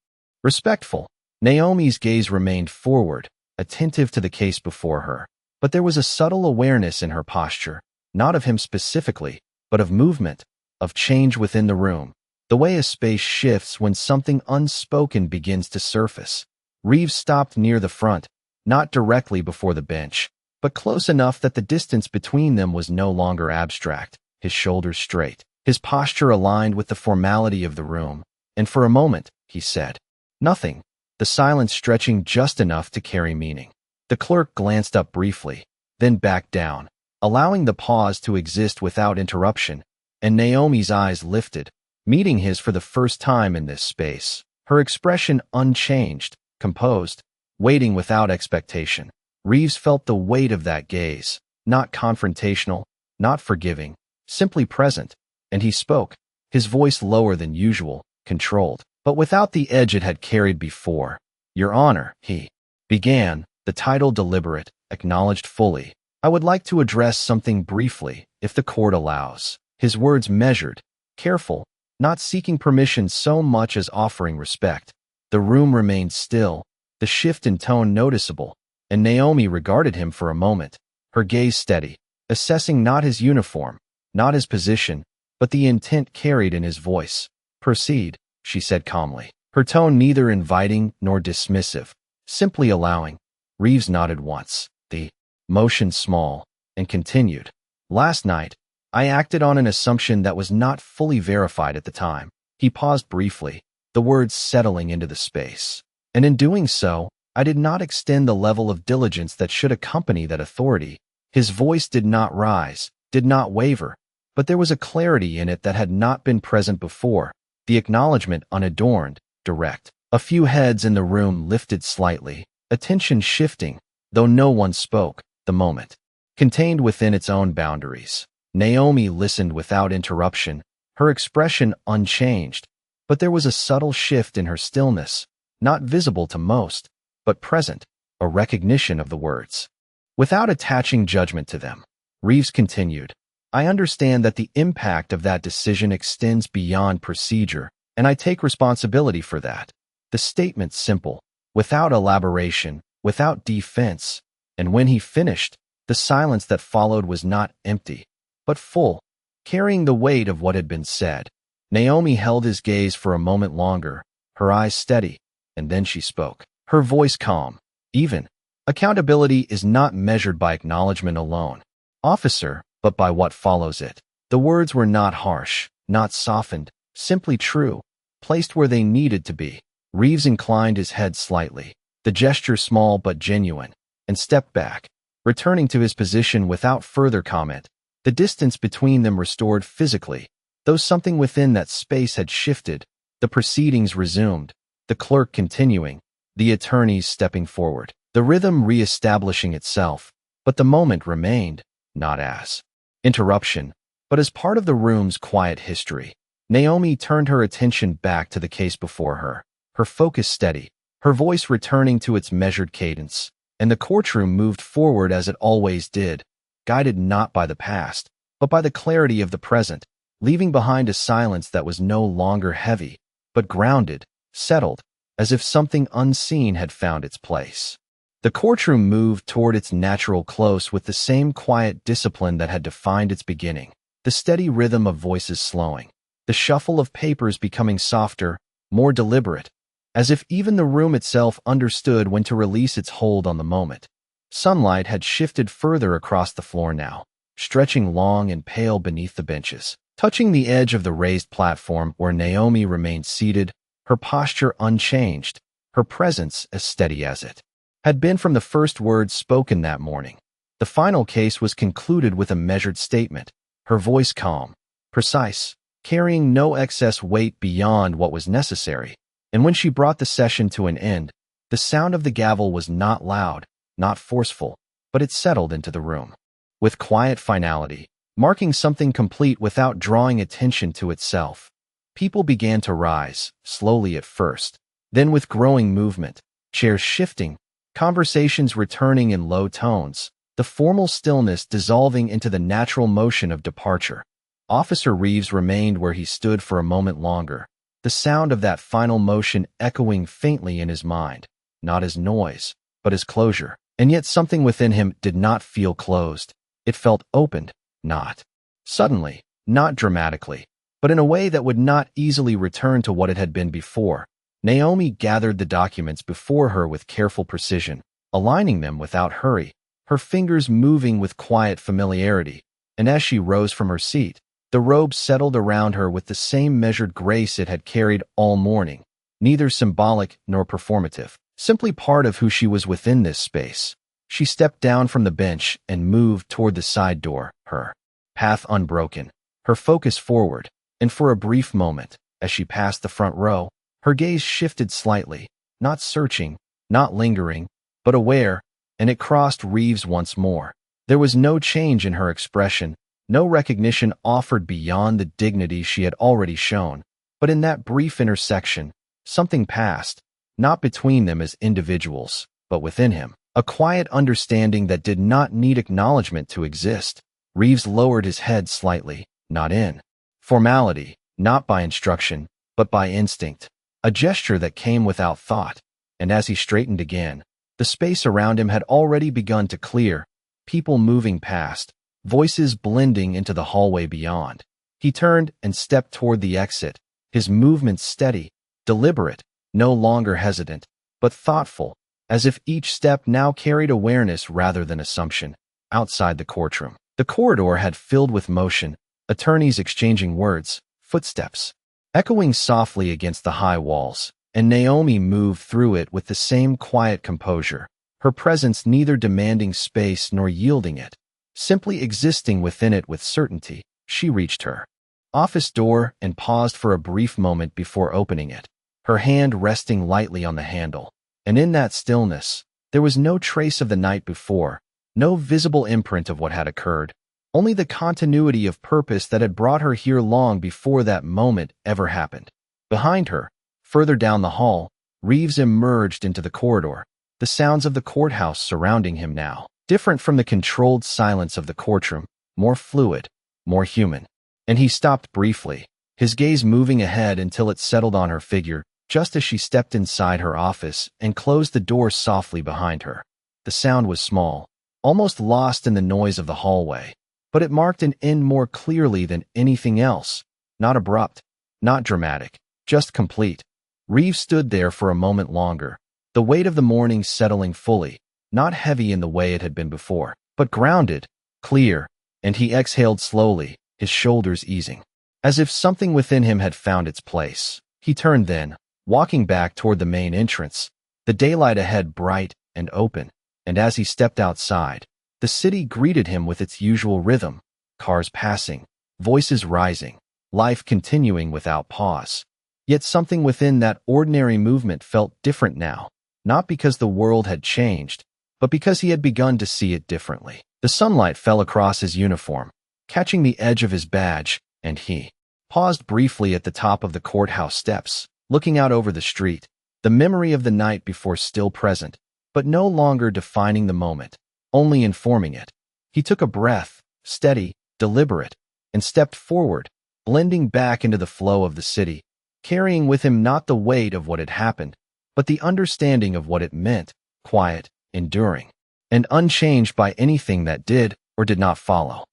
Respectful, Naomi's gaze remained forward, attentive to the case before her, but there was a subtle awareness in her posture, not of him specifically, but of movement, of change within the room, the way a space shifts when something unspoken begins to surface. Reeves stopped near the front, not directly before the bench, but close enough that the distance between them was no longer abstract, his shoulders straight, his posture aligned with the formality of the room, and for a moment, he said nothing, the silence stretching just enough to carry meaning. The clerk glanced up briefly, then back down, allowing the pause to exist without interruption, and Naomi's eyes lifted, meeting his for the first time in this space, her expression unchanged, composed, waiting without expectation. Reeves felt the weight of that gaze, not confrontational, not forgiving, simply present, and he spoke, his voice lower than usual, controlled, but without the edge it had carried before. "Your Honor," he began, the title deliberate, acknowledged fully. "I would like to address something briefly, if the court allows." His words measured, careful, not seeking permission so much as offering respect. The room remained still, the shift in tone noticeable, and Naomi regarded him for a moment, her gaze steady, assessing not his uniform, not his position, but the intent carried in his voice. "Proceed," she said calmly, her tone neither inviting nor dismissive, simply allowing. Reeves nodded once, the motion small, and continued. "Last night, I acted on an assumption that was not fully verified at the time." He paused briefly, the words settling into the space. "And in doing so, I did not extend the level of diligence that should accompany that authority." His voice did not rise, did not waver, but there was a clarity in it that had not been present before, the acknowledgement unadorned, direct. A few heads in the room lifted slightly, attention shifting, though no one spoke, the moment contained within its own boundaries. Naomi listened without interruption, her expression unchanged, but there was a subtle shift in her stillness, not visible to most, but present, a recognition of the words. Without attaching judgment to them, Reeves continued, "I understand that the impact of that decision extends beyond procedure, and I take responsibility for that." The statement's simple, without elaboration, without defense, and when he finished, the silence that followed was not empty, but full, carrying the weight of what had been said. Naomi held his gaze for a moment longer, her eyes steady, and then she spoke, her voice calm, even. "Accountability is not measured by acknowledgement alone, officer, but by what follows it." The words were not harsh, not softened, simply true, placed where they needed to be. Reeves inclined his head slightly, the gesture small but genuine, and stepped back, returning to his position without further comment. The distance between them restored physically, though something within that space had shifted. The proceedings resumed, the clerk continuing, the attorneys stepping forward, the rhythm re-establishing itself, but the moment remained, not as interruption, but as part of the room's quiet history. Naomi turned her attention back to the case before her, her focus steady, her voice returning to its measured cadence, and the courtroom moved forward as it always did, guided not by the past, but by the clarity of the present, leaving behind a silence that was no longer heavy, but grounded, settled, as if something unseen had found its place. The courtroom moved toward its natural close with the same quiet discipline that had defined its beginning, the steady rhythm of voices slowing, the shuffle of papers becoming softer, more deliberate, as if even the room itself understood when to release its hold on the moment. Sunlight had shifted further across the floor now, stretching long and pale beneath the benches, touching the edge of the raised platform where Naomi remained seated, her posture unchanged, her presence as steady as it had been from the first words spoken that morning. The final case was concluded with a measured statement, her voice calm, precise, carrying no excess weight beyond what was necessary. And when she brought the session to an end, the sound of the gavel was not loud, not forceful, but it settled into the room with quiet finality, marking something complete without drawing attention to itself. People began to rise, slowly at first, then with growing movement, chairs shifting, conversations returning in low tones, the formal stillness dissolving into the natural motion of departure. Officer Reeves remained where he stood for a moment longer, the sound of that final motion echoing faintly in his mind, not as noise, but as closure. And yet something within him did not feel closed. It felt opened, not suddenly, not dramatically, but in a way that would not easily return to what it had been before. Naomi gathered the documents before her with careful precision, aligning them without hurry, her fingers moving with quiet familiarity, and as she rose from her seat, the robe settled around her with the same measured grace it had carried all morning, neither symbolic nor performative, simply part of who she was within this space. She stepped down from the bench and moved toward the side door, her path unbroken, her focus forward, and for a brief moment, as she passed the front row, her gaze shifted slightly, not searching, not lingering, but aware, and it crossed Reeves once more. There was no change in her expression, no recognition offered beyond the dignity she had already shown, but in that brief intersection, something passed, not between them as individuals, but within him, a quiet understanding that did not need acknowledgement to exist. Reeves lowered his head slightly, not in formality, not by instruction, but by instinct, a gesture that came without thought, and as he straightened again, the space around him had already begun to clear, people moving past, voices blending into the hallway beyond. He turned and stepped toward the exit, his movements steady, deliberate, no longer hesitant, but thoughtful, as if each step now carried awareness rather than assumption. Outside the courtroom, the corridor had filled with motion, attorneys exchanging words, footsteps echoing softly against the high walls, and Naomi moved through it with the same quiet composure, her presence neither demanding space nor yielding it, simply existing within it with certainty. She reached her office door and paused for a brief moment before opening it, her hand resting lightly on the handle. And in that stillness, there was no trace of the night before, no visible imprint of what had occurred, only the continuity of purpose that had brought her here long before that moment ever happened. Behind her, further down the hall, Reeves emerged into the corridor, the sounds of the courthouse surrounding him now, different from the controlled silence of the courtroom, more fluid, more human. And he stopped briefly, his gaze moving ahead until it settled on her figure, just as she stepped inside her office and closed the door softly behind her. The sound was small, almost lost in the noise of the hallway, but it marked an end more clearly than anything else, not abrupt, not dramatic, just complete. Reeves stood there for a moment longer, the weight of the morning settling fully, not heavy in the way it had been before, but grounded, clear, and he exhaled slowly, his shoulders easing, as if something within him had found its place. He turned then, walking back toward the main entrance, the daylight ahead bright and open, and as he stepped outside, the city greeted him with its usual rhythm, cars passing, voices rising, life continuing without pause. Yet something within that ordinary movement felt different now, not because the world had changed, but because he had begun to see it differently. The sunlight fell across his uniform, catching the edge of his badge, and he paused briefly at the top of the courthouse steps, looking out over the street, the memory of the night before still present, but no longer defining the moment, only informing it. He took a breath, steady, deliberate, and stepped forward, blending back into the flow of the city, carrying with him not the weight of what had happened, but the understanding of what it meant, quiet, enduring, and unchanged by anything that did or did not follow.